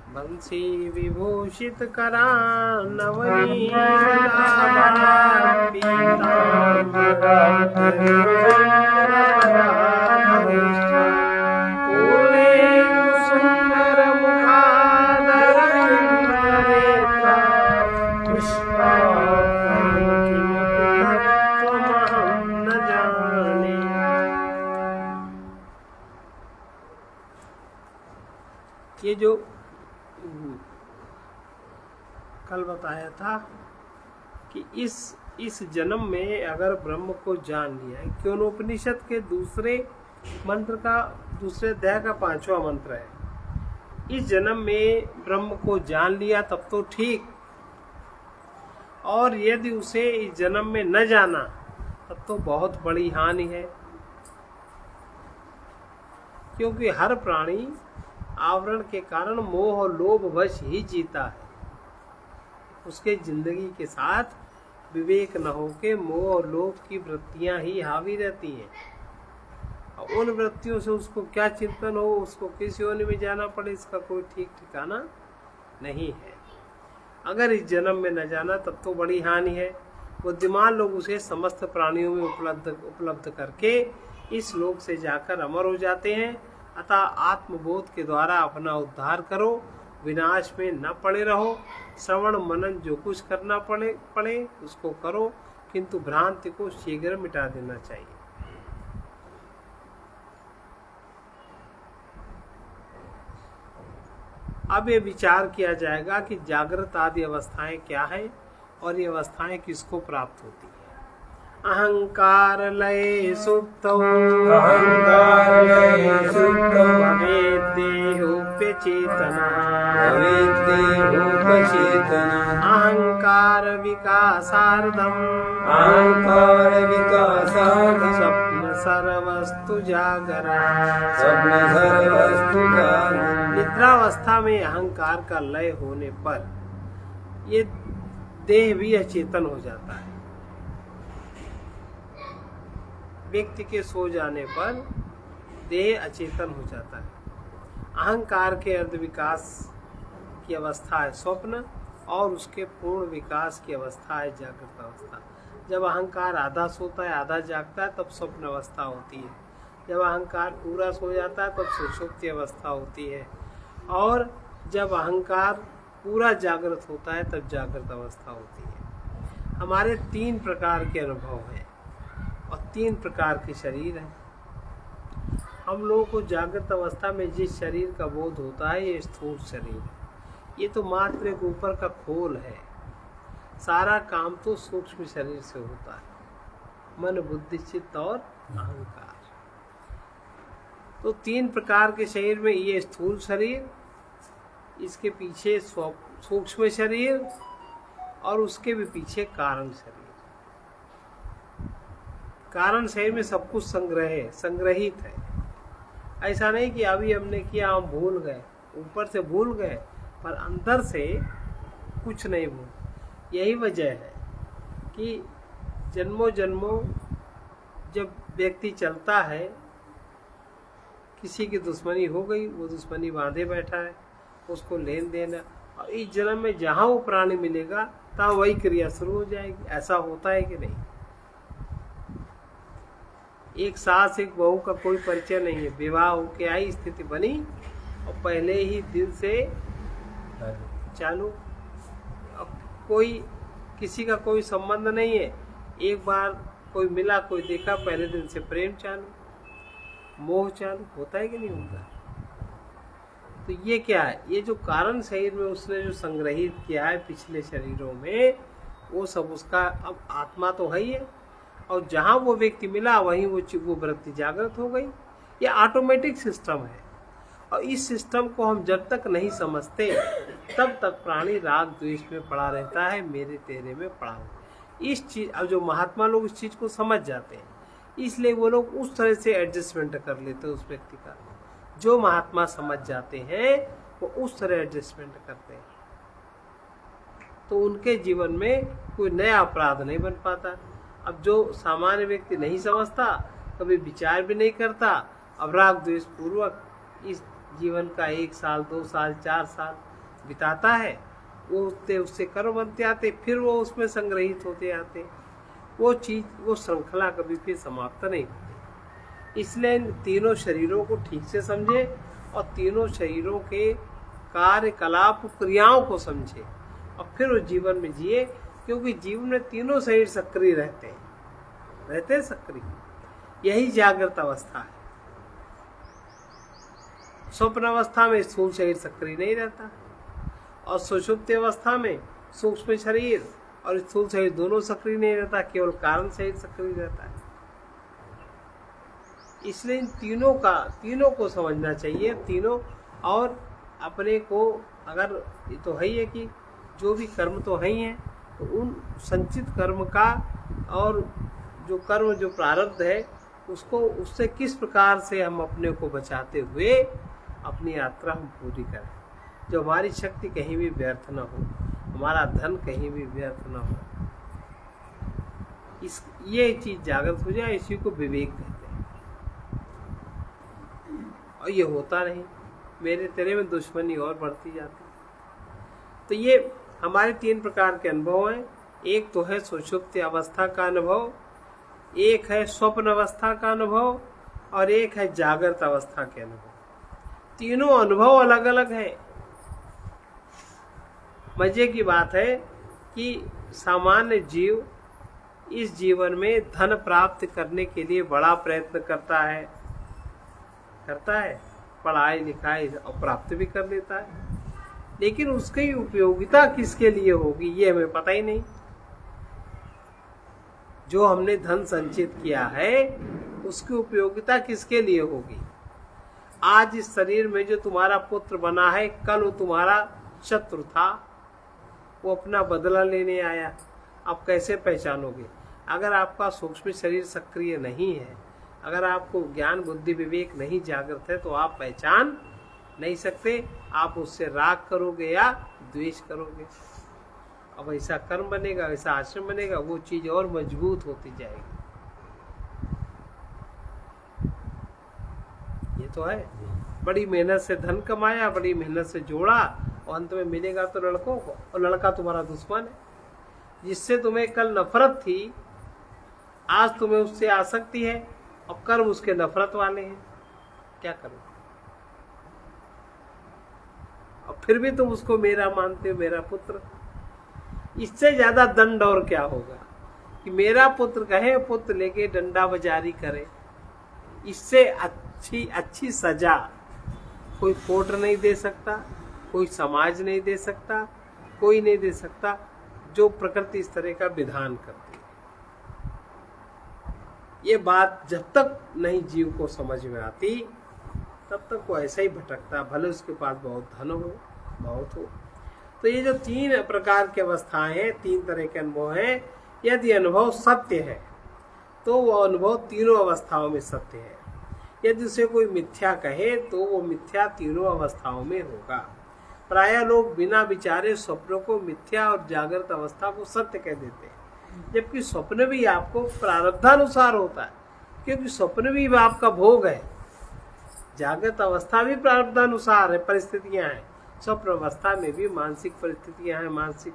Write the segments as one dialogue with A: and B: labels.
A: बंसी विभूषित करा नवनीत सुंदर मुखादर न जाने। ये जो कल बताया था कि इस जन्म में अगर ब्रह्म को जान लिया है, क्यों उपनिषद के दूसरे मंत्र का, दूसरे अध्याय का 5वां मंत्र है, इस जन्म में ब्रह्म को जान लिया तब तो ठीक, और यदि उसे इस जन्म में न जाना तब तो बहुत बड़ी हानि है। क्योंकि हर प्राणी आवरण के कारण मोह और लोभ वश ही जीता है। उसके जिंदगी के साथ विवेक न होके मोह और लोभ की वृत्तियां ही हावी रहती हैं। उन वृत्तियों से उसको क्या चिंतन हो, उसको किस योनि में जाना पड़े, इसका कोई ठीक ठिकाना नहीं है। अगर इस जन्म में न जाना तब तो बड़ी हानि है। बुद्धिमान लोग उसे समस्त प्राणियों में उपलब्ध करके इस लोक से जाकर अमर हो जाते हैं। अतः आत्मबोध के द्वारा अपना उद्धार करो, विनाश में न पड़े रहो। श्रवण मनन जो कुछ करना पड़े उसको करो, किंतु भ्रांति को शीघ्र मिटा देना चाहिए। अब ये विचार किया जाएगा कि जागृत आदि अवस्थाएं क्या है और ये अवस्थाएं किसको प्राप्त होती है। अहंकार लय सुप्तौ अहंकार विकासार्धम स्वप्न सर्वस्तु जागरण। निद्रावस्था में अहंकार का लय होने पर ये देह भी अचेतन हो जाता है। व्यक्ति के सो जाने पर देह अचेतन हो जाता है। अहंकार के अर्ध विकास की अवस्था है स्वप्न, और उसके पूर्ण विकास की अवस्था है जागृत अवस्था। जब अहंकार आधा सोता है आधा जागता है तब स्वप्न अवस्था होती है। जब अहंकार पूरा सो जाता है तब सुषुप्ति अवस्था होती है, और जब अहंकार पूरा जागृत होता है तब जागृत अवस्था होती है। हमारे 3 प्रकार के अनुभव हैं और 3 प्रकार के शरीर हैं। हम लोगों को जागृत अवस्था में जिस शरीर का बोध होता है ये स्थूल शरीर है। ये तो मात्र एक ऊपर का खोल है। सारा काम तो सूक्ष्म शरीर से होता है, मन बुद्धि चित्त और अहंकार। तो 3 प्रकार के शरीर में ये स्थूल शरीर, इसके पीछे सूक्ष्म शरीर, और उसके भी पीछे कारण शरीर। कारण शरीर में सब कुछ संग्रहित है। ऐसा नहीं कि अभी हमने किया हम भूल गए, ऊपर से भूल गए पर अंदर से कुछ नहीं भूल। यही वजह है कि जन्मों जन्मों जब व्यक्ति चलता है, किसी की दुश्मनी हो गई, वो दुश्मनी बांधे बैठा है, उसको लेन देन है, और इस जन्म में जहाँ वो प्राणी मिलेगा तहाँ वही क्रिया शुरू हो जाएगी। ऐसा होता है कि नहीं? एक सास एक बहू का कोई परिचय नहीं है, विवाह होके आई, स्थिति बनी और पहले ही दिन से चालू। अब कोई किसी का कोई संबंध नहीं है, एक बार कोई मिला, कोई देखा, पहले दिन से प्रेम चालू, मोह चालू। होता है कि नहीं होता? तो ये क्या है? ये जो कारण शरीर में उसने जो संग्रहित किया है पिछले शरीरों में, वो सब उसका अब आत्मा तो है ही है, और जहाँ वो व्यक्ति मिला वहीं वो वृत्ति जागृत हो गई। ये ऑटोमेटिक सिस्टम है, और इस सिस्टम को हम जब तक नहीं समझते तब तक प्राणी राग द्वेष में पड़ा रहता है, मेरे तेरे में पड़ा हुआ। इस चीज, अब जो महात्मा लोग इस चीज को समझ जाते हैं, इसलिए वो लोग उस तरह से एडजस्टमेंट कर लेते हैं उस व्यक्ति का। जो महात्मा समझ जाते हैं वो उस तरह एडजस्टमेंट करते हैं, तो उनके जीवन में कोई नया अपराध नहीं बन पाता। अब जो सामान्य व्यक्ति नहीं समझता, कभी विचार भी नहीं करता, अब राग द्वेष पूर्वक इस जीवन का 1 साल 2 साल 4 साल बिताता है वो उससे कर्म बनते आते, फिर वो उसमें संग्रहित होते आते, वो चीज वो श्रृंखला कभी फिर समाप्त नहीं होती। इसलिए इन तीनों शरीरों को ठीक से समझे और तीनों शरीरों के कार्यकलाप क्रियाओं को समझे और फिर उस जीवन में जिए, क्योंकि जीवन में तीनों शरीर सक्रिय रहते हैं सक्रिय। यही जागृत अवस्था है। स्वप्न अवस्था में स्थूल शरीर सक्रिय नहीं रहता और सुषुप्ति अवस्था में सूक्ष्म शरीर और स्थूल शरीर दोनों सक्रिय नहीं रहता, केवल कारण शरीर सक्रिय रहता है। इसलिए इन तीनों को समझना चाहिए, तीनों। और अपने को अगर ये तो है ही है कि जो भी कर्म तो है ही है, तो उन संचित कर्म का और जो कर्म जो प्रारब्ध है उसको उससे किस प्रकार से हम अपने को बचाते हुए अपनी यात्रा हम पूरी करें, जो हमारी शक्ति कहीं भी व्यर्थ न हो, हमारा धन कहीं भी व्यर्थ न हो। ये चीज जागृत हो जाए, इसी को विवेक कहते हैं। और ये होता नहीं, मेरे तेरे में दुश्मनी और बढ़ती जाती। तो ये हमारे 3 प्रकार के अनुभव हैं। एक तो है सुषुप्ति अवस्था का अनुभव, एक है स्वप्न अवस्था का अनुभव और एक है जागृत अवस्था के अनुभव। तीनों अनुभव अलग अलग हैं। मजे की बात है कि सामान्य जीव इस जीवन में धन प्राप्त करने के लिए बड़ा प्रयत्न करता है, पढ़ाई लिखाई और प्राप्त भी कर लेता है, लेकिन उसकी उपयोगिता किसके लिए होगी ये हमें पता ही नहीं। जो हमने धन संचित किया है उसकी उपयोगिता किसके लिए होगी? आज इस शरीर में जो तुम्हारा पुत्र बना है, कल वो तुम्हारा शत्रु था, वो अपना बदला लेने आया, आप कैसे पहचानोगे? अगर आपका सूक्ष्म शरीर सक्रिय नहीं है, अगर आपको ज्ञान बुद्धि विवेक नहीं जागृत है, तो आप पहचान नहीं सकते। आप उससे राग करोगे या द्वेष करोगे। अब ऐसा कर्म बनेगा, ऐसा आश्रम बनेगा, वो चीज और मजबूत होती जाएगी। ये तो है, बड़ी मेहनत से धन कमाया, बड़ी मेहनत से जोड़ा और अंत में मिलेगा तो लड़कों को, और लड़का तुम्हारा दुश्मन है। जिससे तुम्हें कल नफरत थी, आज तुम्हें उससे आसक्ति है और कर्म उसके नफरत वाले हैं। क्या करो? और फिर भी तुम उसको मेरा मानते हो, मेरा पुत्र। इससे ज्यादा दंड और क्या होगा कि मेरा पुत्र कहे, पुत्र लेके डंडा बाजारी करे। इससे अच्छी सजा कोई कोर्ट नहीं दे सकता, कोई समाज नहीं दे सकता, कोई नहीं दे सकता, जो प्रकृति इस तरह का विधान करती है। ये बात जब तक नहीं जीव को समझ में आती, तब तक वो ऐसा ही भटकता, भले उसके पास बहुत धन हो, बहुत हो। तो ये जो 3 प्रकार की अवस्थाएं हैं, 3 तरह के अनुभव हैं। यदि अनुभव सत्य है तो वो अनुभव तीनों अवस्थाओं में सत्य है। यदि उसे कोई मिथ्या कहे तो वो मिथ्या तीनों अवस्थाओं में होगा। प्रायः लोग बिना विचारे स्वप्नों को मिथ्या और जागृत अवस्था को सत्य कह देते हैं, जबकि स्वप्न भी आपको प्रारब्धानुसार होता है, क्योंकि स्वप्न भी आपका भोग है। जागृत अवस्था भी प्रारब्धानुसार है, परिस्थितियां हैं। स्वप्न अवस्था में भी मानसिक परिस्थितियां हैं, मानसिक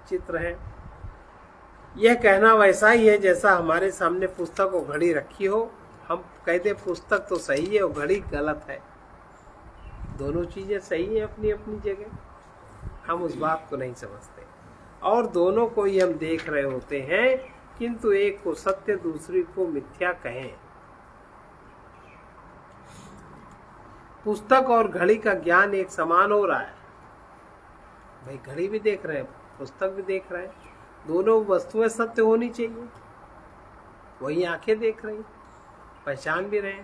A: चित्र है। यह कहना वैसा ही है जैसा हमारे सामने पुस्तक और घड़ी रखी हो, हम कहते पुस्तक तो सही है और घड़ी गलत है। दोनों चीजें सही है अपनी अपनी जगह, हम उस बात को नहीं समझते और दोनों को ही हम देख रहे होते हैं, किंतु एक को सत्य दूसरी को मिथ्या कहें। पुस्तक और घड़ी का ज्ञान एक समान हो रहा है। भाई घड़ी भी देख रहे हैं, पुस्तक भी देख रहे हैं, दोनों वस्तुएं सत्य होनी चाहिए। वही आंखें देख रही, पहचान भी रहे।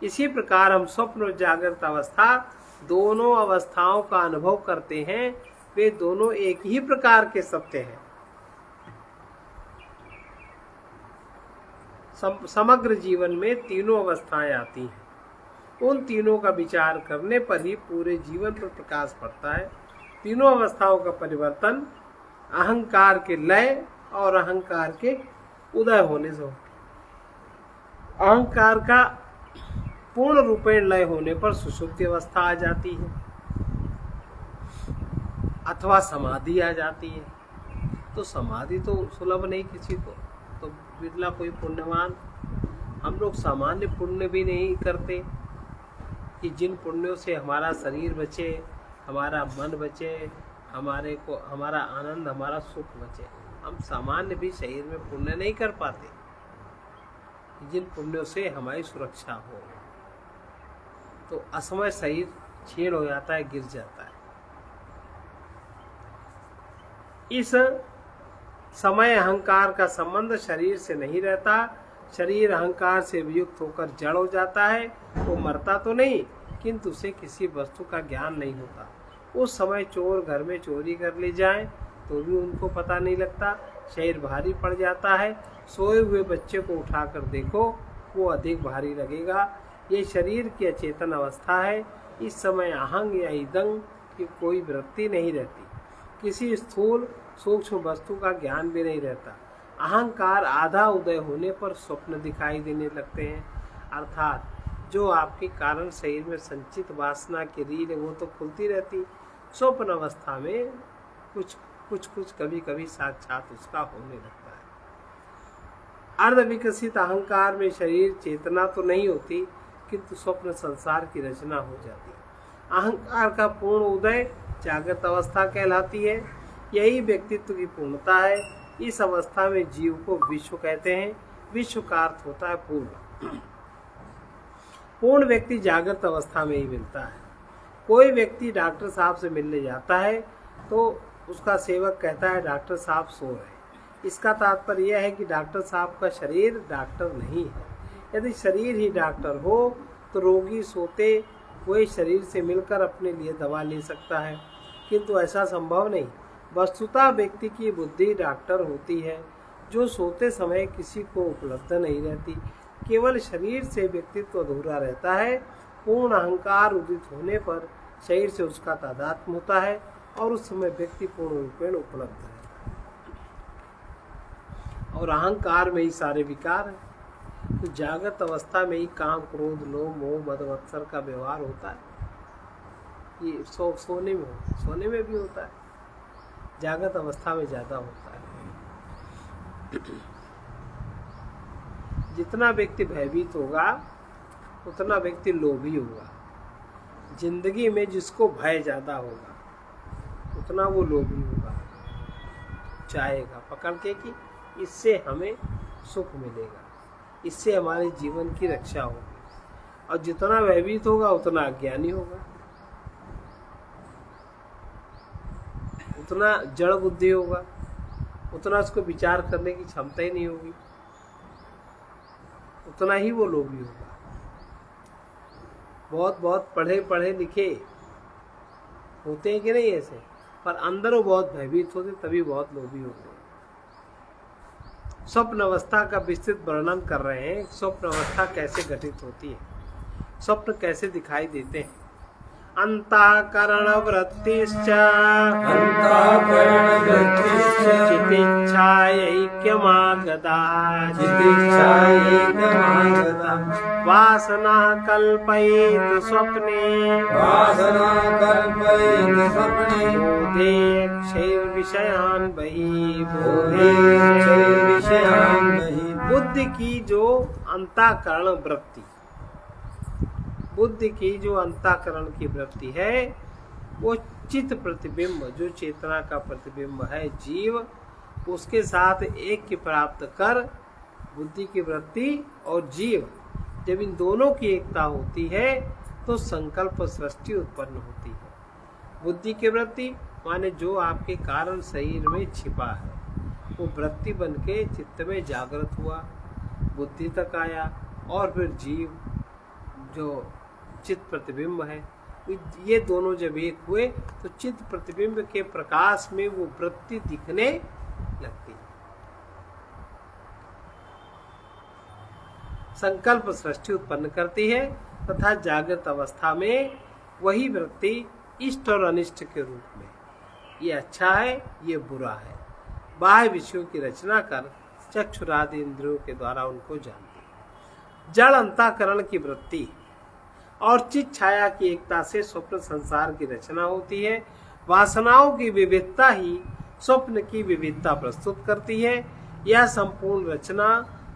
A: इसी प्रकार हम स्वप्न और जागृत अवस्था दोनों अवस्थाओं का अनुभव करते हैं, वे दोनों एक ही प्रकार के सत्य हैं। समग्र जीवन में तीनों अवस्थाएं आती हैं, उन तीनों का विचार करने पर ही पूरे जीवन पर प्रकाश पड़ता है। तीनों अवस्थाओं का परिवर्तन अहंकार के लय और अहंकार के उदय होने से होता है। अहंकार का पूर्ण रूपेण लय होने पर सुषुप्ति अवस्था आ जाती है अथवा समाधि आ जाती है। तो समाधि तो सुलभ नहीं किसी को, तो बिरला कोई पुण्यवान। हम लोग सामान्य पुण्य भी नहीं करते कि जिन पुण्यों से हमारा शरीर बचे, हमारा मन बचे, हमारा आनंद, हमारा सुख बचे। हम सामान्य भी शरीर में पुण्य नहीं कर पाते जिन पुण्यों से हमारी सुरक्षा हो। तो असमय शरीर क्षीण हो जाता है, गिर जाता है। इस समय अहंकार का संबंध शरीर से नहीं रहता। शरीर अहंकार से वियुक्त होकर जड़ हो जाता है। वो मरता तो नहीं, किंतु उसे किसी वस्तु का ज्ञान नहीं होता। उस समय चोर घर में चोरी कर ले जाएं तो भी उनको पता नहीं लगता। शरीर भारी पड़ जाता है। सोए हुए बच्चे को उठाकर देखो, वो अधिक भारी लगेगा। ये शरीर की अचेतन अवस्था है। इस समय अहंग या इदंग की कोई वृत्ति नहीं रहती। किसी स्थूल सूक्ष्म वस्तु का ज्ञान भी नहीं रहता। अहंकार आधा उदय होने पर स्वप्न दिखाई देने लगते हैं, अर्थात जो आपके कारण शरीर में संचित वासना की रीढ़ है वो तो खुलती रहती। स्वप्न अवस्था में कुछ कभी कभी साक्षात उसका होने लगता है। अर्ध विकसित अहंकार में शरीर चेतना तो नहीं होती, किंतु स्वप्न संसार की रचना हो जाती है। अहंकार का पूर्ण उदय जागृत अवस्था कहलाती है। यही व्यक्तित्व की पूर्णता है। इस अवस्था में जीव को विश्व कहते हैं। विश्व का अर्थ होता है पूर्ण। पूर्ण व्यक्ति जागृत अवस्था में ही मिलता है। कोई व्यक्ति डॉक्टर साहब से मिलने जाता है तो उसका सेवक कहता है डॉक्टर साहब सो रहे। इसका तात्पर्य यह है कि डॉक्टर साहब का शरीर डॉक्टर नहीं है। यदि शरीर ही डॉक्टर हो तो रोगी सोते हुए शरीर से मिलकर अपने लिए दवा ले सकता है, किंतु ऐसा संभव नहीं। वस्तुतः व्यक्ति की बुद्धि डॉक्टर होती है, जो सोते समय किसी को उपलब्ध नहीं रहती। केवल शरीर से व्यक्तित्व अधूरा रहता है। पूर्ण अहंकार उदित होने पर शरीर से उसका तादात्म्य होता है और उस समय व्यक्ति पूर्ण रूपेण उपलब्ध है। और अहंकार में ही सारे विकार हैं। तो जागृत अवस्था में ही काम, क्रोध, लोभ, मोह, मद, मत्सर का व्यवहार होता है। ये सोने में भी होता है, जागृत अवस्था में ज्यादा होता है। जितना व्यक्ति भयभीत होगा उतना व्यक्ति लोभी होगा। जिंदगी में जिसको भय ज्यादा होगा उतना वो लोभी होगा, चाहेगा पकड़ के कि इससे हमें सुख मिलेगा, इससे हमारे जीवन की रक्षा होगी। और जितना भयभीत होगा उतना अज्ञानी होगा, उतना जड़ बुद्धि होगा, उतना उसको विचार करने की क्षमता ही नहीं होगी, उतना ही वो लोभी होगा। बहुत पढ़े लिखे होते हैं कि नहीं ऐसे, पर अंदर वो बहुत भयभीत होते, तभी बहुत लोभी होते हैं। स्वप्न अवस्था का विस्तृत वर्णन कर रहे हैं। स्वप्न अवस्था कैसे घटित होती है, स्वप्न कैसे दिखाई देते हैं। अंताकरण वृत्तिश्च चितिच्छायैक्यमागता वासना कल्पयेत स्वप्ने बोधे क्षैर्विषयान् बहि बुद्धि की जो अंताकरण वृत्ति, बुद्धि की जो अंतःकरण की वृत्ति है वो चित्त प्रतिबिंब, जो चेतना का प्रतिबिंब है जीव, उसके साथ एक की प्राप्त कर बुद्धि की वृत्ति और जीव, जब इन दोनों की एकता होती है तो संकल्प सृष्टि उत्पन्न होती है। बुद्धि की वृत्ति माने जो आपके कारण शरीर में छिपा है, वो वृत्ति बन के चित्त में जागृत हुआ, बुद्धि तक आया, और फिर जीव जो चित्त प्रतिबिंब है, ये दोनों जब एक हुए तो चित्त प्रतिबिंब के प्रकाश में वो वृत्ति दिखने लगती है। संकल्प सृष्टि उत्पन्न करती है तथा जागृत अवस्था में वही वृत्ति इष्ट और अनिष्ट के रूप में, ये अच्छा है ये बुरा है, बाह्य विषयों की रचना कर चक्षुरादि इंद्रियों के द्वारा उनको जानती है। जड़ अंतःकरण की वृत्ति और चित्त छाया की एकता से स्वप्न संसार की रचना होती है। वासनाओं की विविधता ही स्वप्न की विविधता प्रस्तुत करती है। यह संपूर्ण रचना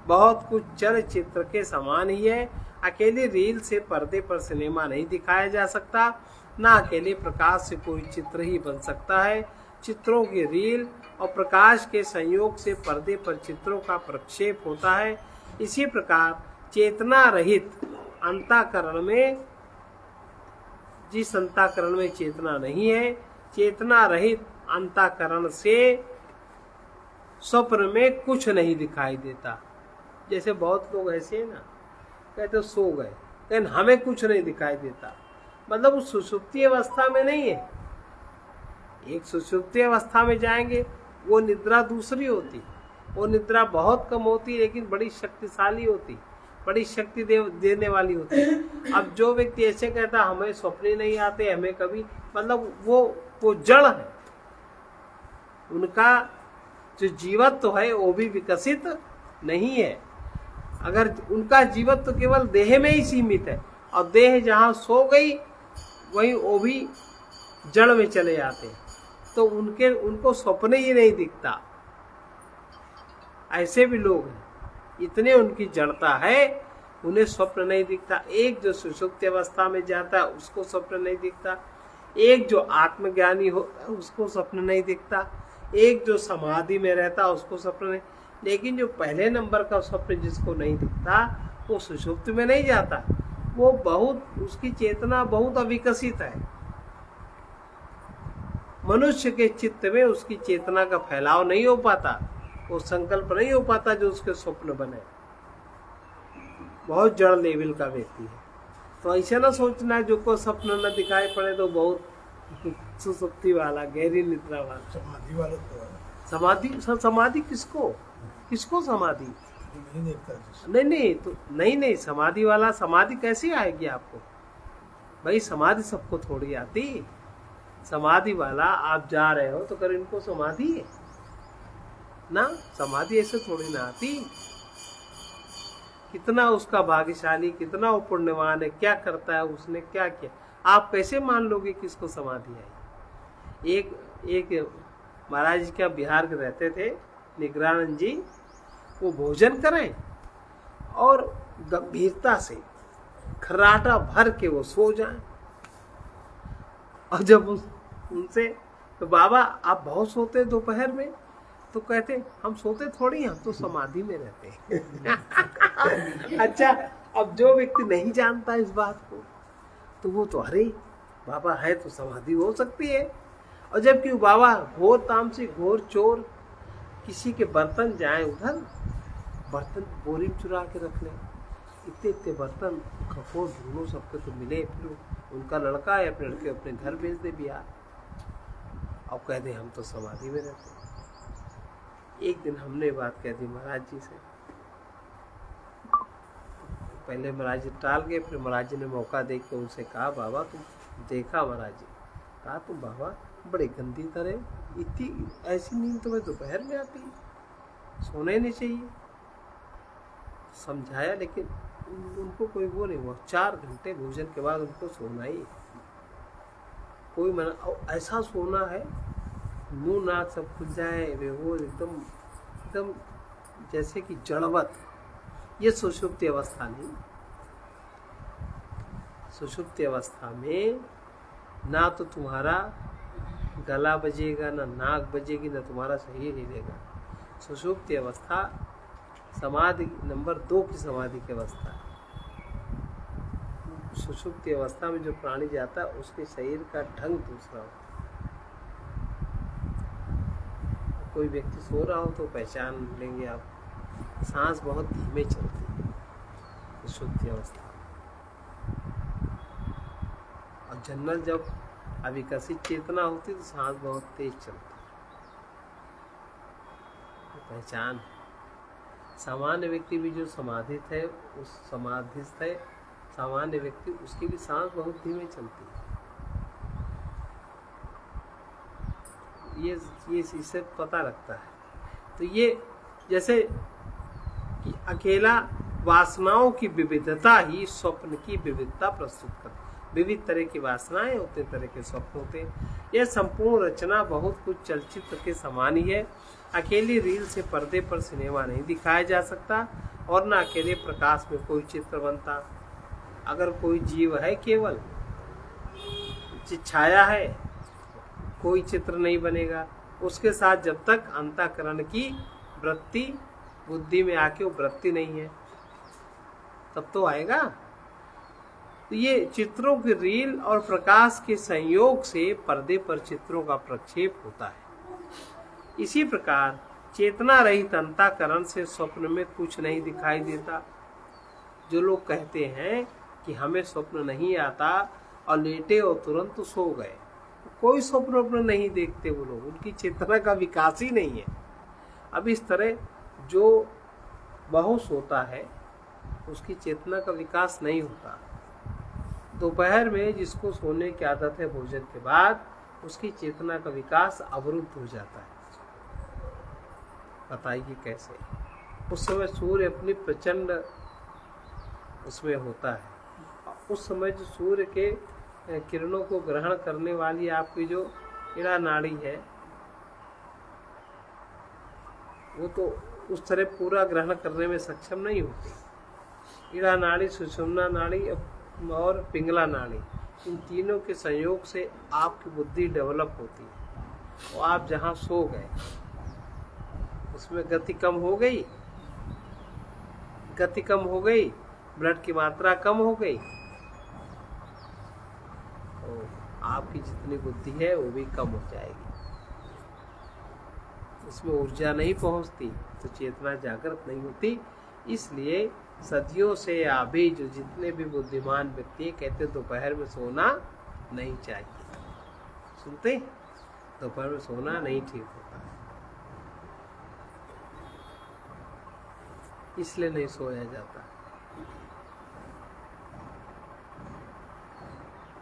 A: बहुत कुछ चलचित्र के समान ही है। अकेले रील से पर्दे पर सिनेमा नहीं दिखाया जा सकता, ना अकेले प्रकाश से कोई चित्र ही बन सकता है। चित्रों की रील और प्रकाश के संयोग से पर्दे पर चित्रों का प्रक्षेप होता है। इसी प्रकार चेतना रहित अंतःकरण में, जिस अंतःकरण में चेतना नहीं है, चेतना रहित अंतःकरण से स्वप्न में कुछ नहीं दिखाई देता। जैसे बहुत लोग ऐसे हैं ना, कहते सो गए लेकिन हमें कुछ नहीं दिखाई देता, मतलब वो सुषुप्ति अवस्था में नहीं है। एक सुषुप्ति अवस्था में जाएंगे, वो निद्रा दूसरी होती, वो निद्रा बहुत कम होती लेकिन बड़ी शक्तिशाली होती, बड़ी शक्ति देने वाली होती है। अब जो व्यक्ति ऐसे कहता हमें स्वप्न नहीं आते, हमें कभी, मतलब वो जड़ है, उनका जो जीवत्व है वो भी विकसित नहीं है। अगर उनका जीवत्व तो केवल देह में ही सीमित है, और देह जहाँ सो गई वहीं वो भी जड़ में चले जाते हैं, तो उनको स्वप्न ही नहीं दिखता। ऐसे भी लोग हैं, इतने उनकी जड़ता है, उन्हें स्वप्न नहीं दिखता। एक जो सुषुप्ति अवस्था में जाता है उसको स्वप्न नहीं दिखता, एक जो आत्मज्ञानी हो उसको स्वप्न नहीं दिखता, एक जो समाधि में रहता उसको स्वप्न नहीं। लेकिन जो पहले नंबर का स्वप्न जिसको नहीं दिखता, वो सुषुप्ति में नहीं जाता, वो बहुत, उसकी चेतना बहुत अविकसित है। मनुष्य के चित्त में उसकी चेतना का फैलाव नहीं हो पाता, वो संकल्प नहीं हो पाता जो उसके स्वप्न बने। बहुत जड़ लेवल का व्यक्ति है। तो ऐसा ना सोचना जो को स्वप्न न दिखाई पड़े तो बहुत सुसुप्ति वाला, गहरी निद्रा वाला।
B: समाधि वाला तो है।
A: समाधि किसको समाधि
B: नहीं देखता जिसको।
A: नहीं, समाधि वाला, समाधि कैसी आएगी आपको भाई? समाधि सबको थोड़ी आती। समाधि वाला आप जा रहे हो तो कर इनको समाधि है ना, समाधि ऐसे थोड़ी ना आती। कितना उसका भाग्यशाली, कितना वो पुण्यवान है, क्या करता है, उसने क्या किया, आप कैसे मान लोगे कि इसको समाधि आई? एक महाराज जी क्या बिहार के रहते थे, निगरानंद जी, वो भोजन करें और गंभीरता से खर्राटा भर के वो सो जाएं। और जब उनसे तो बाबा आप बहुत सोते दोपहर में, तो कहते हम सोते थोड़ी, हम तो समाधि में रहते हैं। अच्छा, अब जो व्यक्ति नहीं जानता इस बात को, तो वो तो अरे बाबा है तो समाधि हो सकती है। और जबकि बाबा घोर तामसिक, घोर चोर, किसी के बर्तन जाए उधर, बर्तन बोरी में चुरा के रख ले, इतने बर्तन खपो ढूंढो, सबके तो मिले, फिर उनका लड़का है, अपने लड़के अपने घर भेज दे बिहार, अब कह दे हम तो समाधि में रहते। एक दिन हमने बात कह दी महाराज जी से, पहले महाराज जी टाल गए, फिर महाराज जी ने मौका देख के उनसे कहा बाबा तुम देखा, महाराज जी कहा तुम बाबा बड़े गंदी तरह, इतनी ऐसी नींद तुम्हें दोपहर में आती, सोने नहीं चाहिए। समझाया लेकिन उनको कोई वो नहीं हुआ। 4 घंटे भोजन के बाद उनको सोना ही, कोई मना, ऐसा सोना है मुंह नाक सब खुल जाए, बेहोश एकदम जैसे कि जड़वत। ये सुषुप्ति अवस्था नहीं। सुषुप्ति अवस्था में ना तो तुम्हारा गला बजेगा, ना नाक बजेगी, ना तुम्हारा शरीर हिलेगा। सुषुप्ति अवस्था समाधि नंबर 2 की समाधि की अवस्था है। सुषुप्ति अवस्था में जो प्राणी जाता है उसके शरीर का ढंग दूसरा होता है। कोई व्यक्ति सो रहा हो तो पहचान लेंगे आप, सांस बहुत धीमे चलती है सुषुप्ति अवस्था। और जनरल जब अविकसित चेतना होती तो सांस बहुत तेज चलती, तो पहचान है। सामान्य व्यक्ति भी जो समाधित है, उस समाधिस्थ है सामान्य व्यक्ति, उसकी भी सांस बहुत धीमे चलती है। ये इससे पता लगता है। तो ये जैसे कि अकेला वासनाओं की विविधता ही स्वप्न की विविधता प्रस्तुत करती। विविध तरह की वासनाएं होते, तरह के स्वप्न होते। यह संपूर्ण रचना बहुत कुछ चलचित्र के समान ही है। अकेली रील से पर्दे पर सिनेमा नहीं दिखाया जा सकता और न अकेले प्रकाश में कोई चित्र बनता। अगर कोई जीव है केवल छाया है, कोई चित्र नहीं बनेगा। उसके साथ जब तक अंतःकरण की वृत्ति बुद्धि में आके वो वृत्ति नहीं है तब तो आएगा। तो ये चित्रों की रील और प्रकाश के संयोग से पर्दे पर चित्रों का प्रक्षेप होता है। इसी प्रकार चेतना रहित अंतःकरण से स्वप्न में कुछ नहीं दिखाई देता। जो लोग कहते हैं कि हमें स्वप्न नहीं आता और लेटे और तुरंत सो गए, कोई स्वप्न नहीं देखते वो लोग, उनकी चेतना का विकास ही नहीं है। अब इस तरह जो बेहोश होता है उसकी चेतना का विकास नहीं होता। दोपहर में जिसको सोने की आदत है भोजन के बाद, उसकी चेतना का विकास अवरुद्ध हो जाता है। बताइए कैसे? उस समय सूर्य अपनी प्रचंड उसमें होता है। उस समय जो सूर्य के किरणों को ग्रहण करने वाली आपकी जो इड़ा नाड़ी है वो तो उस तरह पूरा ग्रहण करने में सक्षम नहीं होती। इड़ा नाड़ी, सुषुम्ना नाड़ी और पिंगला नाड़ी, इन तीनों के संयोग से आपकी बुद्धि डेवलप होती है। और आप जहाँ सो गए उसमें गति कम हो गई, ब्लड की मात्रा कम हो गई, तो आपकी जितनी बुद्धि है वो भी कम हो जाएगी। उसमें ऊर्जा नहीं पहुंचती तो चेतना जागृत नहीं होती। इसलिए सदियों से अभी जो जितने भी बुद्धिमान व्यक्ति कहते दोपहर में सोना नहीं चाहिए। सुनते? दोपहर में सोना नहीं ठीक होता है, इसलिए नहीं सोया जाता।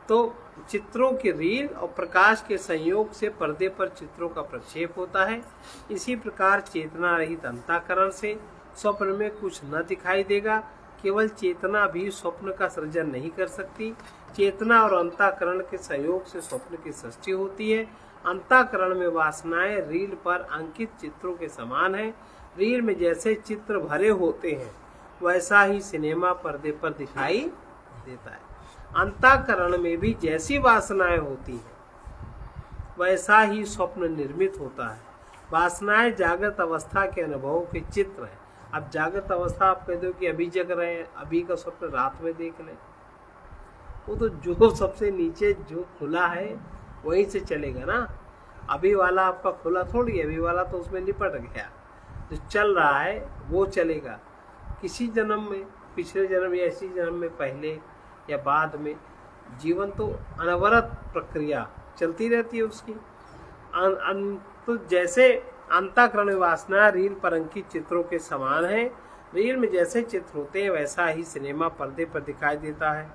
A: तो चित्रों की रील और प्रकाश के संयोग से पर्दे पर चित्रों का प्रक्षेप होता है। इसी प्रकार चेतना रहित अंतःकरण से स्वप्न में कुछ न दिखाई देगा। केवल चेतना भी स्वप्न का सृजन नहीं कर सकती। चेतना और अंतःकरण के सहयोग से स्वप्न की सृष्टि होती है। अंतःकरण में वासनाएं रील पर अंकित चित्रों के समान है। रील में जैसे चित्र भरे होते हैं वैसा ही सिनेमा पर्दे पर दिखाई देता है। अंतःकरण में भी जैसी वासनाएं होती हैं वैसा ही स्वप्न निर्मित होता है। वासनाएं जागृत अवस्था के अनुभवों के चित्र हैं। अब जागृत अवस्था आप कह दो कि अभी जग रहे हैं, अभी का स्वप्न रात में देख लें, वो तो जो सबसे नीचे जो खुला है वहीं से चलेगा ना। अभी वाला आपका खुला थोड़ी है, अभी वाला तो उसमें निपट गया। जो चल रहा है वो चलेगा। किसी जन्म में, पिछले जन्म या इसी जन्म में, पहले या बाद में, जीवन तो अनवरत प्रक्रिया चलती रहती है उसकी। तो जैसे अंतःकरण वासना रील पर अंकित चित्रों के समान है। रील में जैसे चित्र होते हैं वैसा ही सिनेमा पर्दे पर दिखाई देता है।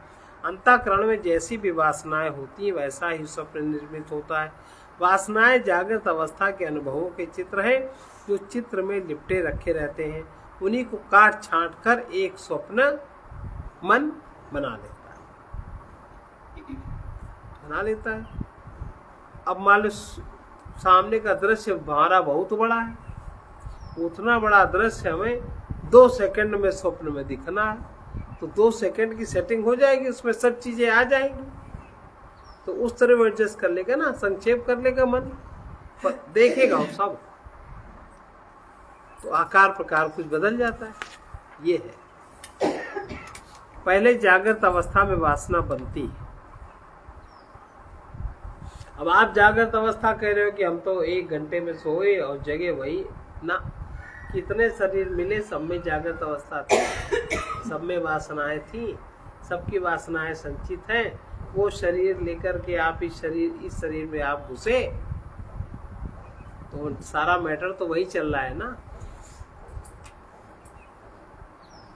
A: अंतःकरण में जैसी भी वासनाएं होती हैं वैसा ही स्वप्न निर्मित होता है। वासनाएं जागृत अवस्था के अनुभवों के चित्र हैं जो चित्र में लिपटे रखे रहते हैं। उन्हीं को काट छांट कर एक स्वप्न मन बना लेता है। अब मान लो सामने का दृश्य हमारा बहुत बड़ा है, उतना बड़ा दृश्य हमें 2 सेकंड में स्वप्न में दिखना है, तो 2 सेकंड की सेटिंग हो जाएगी, उसमें सब चीजें आ जाएंगी। तो उस तरह वो एडजस्ट कर लेगा ना, संक्षेप कर लेगा मन, पर देखेगा वो सब, तो आकार प्रकार कुछ बदल जाता है। ये है, पहले जागृत अवस्था में वासना बनती है। अब आप जागृत अवस्था कह रहे हो कि हम तो 1 घंटे में सोए और जगे, वही ना। कितने शरीर मिले, सब में जागृत अवस्था थी, सब में वासनाएं थी, सबकी वासनाएं संचित हैं। वो शरीर लेकर के आप इस शरीर में आप घुसे तो सारा मैटर तो वही चल रहा है ना।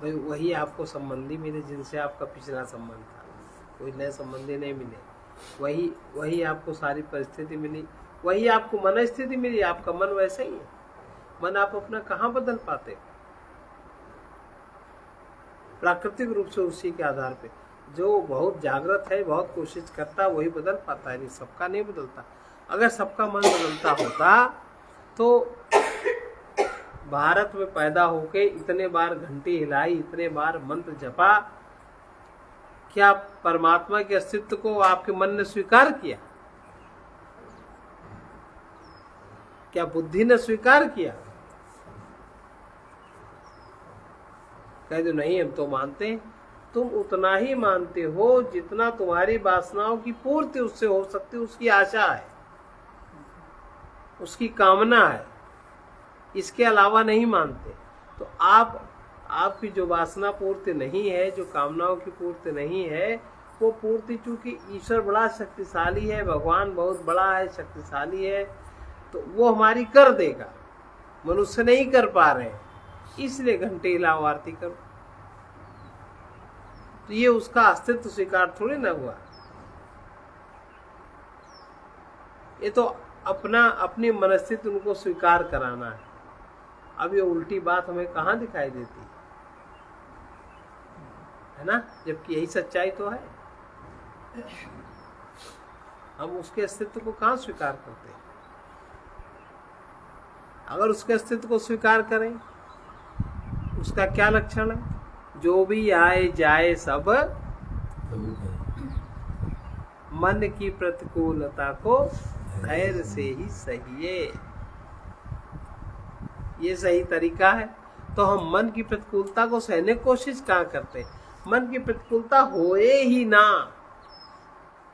A: वही आपको संबंधी मिले जिनसे आपका पिछला संबंध था, कोई नए संबंधी नहीं मिले। वही आपको सारी परिस्थिति मिली, वही आपको मन स्थिति मिली। आपका मन वैसा ही है। मन आप अपना कहाँ बदल पाते? प्राकृतिक रूप से उसी के आधार पे। जो बहुत जागृत है, बहुत कोशिश करता, वही बदल पाता है, नहीं सबका नहीं बदलता। अगर सबका मन बदलता होता तो भारत में पैदा होके इतने बार घंटी हिलाई, इतने बार मंत्र जपा, क्या परमात्मा के अस्तित्व को आपके मन ने स्वीकार किया? क्या बुद्धि ने स्वीकार किया? कह दो नहीं, हम तो मानते हैं। तुम उतना ही मानते हो जितना तुम्हारी वासनाओं की पूर्ति उससे हो सकती, उसकी आशा है, उसकी कामना है, इसके अलावा नहीं मानते। तो आपकी जो वासना पूर्ति नहीं है, जो कामनाओं की पूर्ति नहीं है, वो पूर्ति चूंकि ईश्वर बड़ा शक्तिशाली है, भगवान बहुत बड़ा है, शक्तिशाली है, तो वो हमारी कर देगा। मनुष्य नहीं कर पा रहे हैं, इसलिए घंटे हिलाओ, आरती करो। तो ये उसका अस्तित्व स्वीकार थोड़ी ना हुआ। ये तो अपनी मनस्थिति उनको स्वीकार कराना है। अब ये उल्टी बात हमें कहाँ दिखाई देती है ना? जबकि यही सच्चाई तो है। हम उसके अस्तित्व को कहाँ स्वीकार करते हैं? अगर उसके अस्तित्व को स्वीकार करें, उसका क्या लक्षण है? जो भी आए जाए सब मन की प्रतिकूलता को धैर्य से ही सहिए। ये सही तरीका है। तो हम मन की प्रतिकूलता को सहने की कोशिश कहाँ करते हैं? मन की प्रतिकूलता होए ही ना,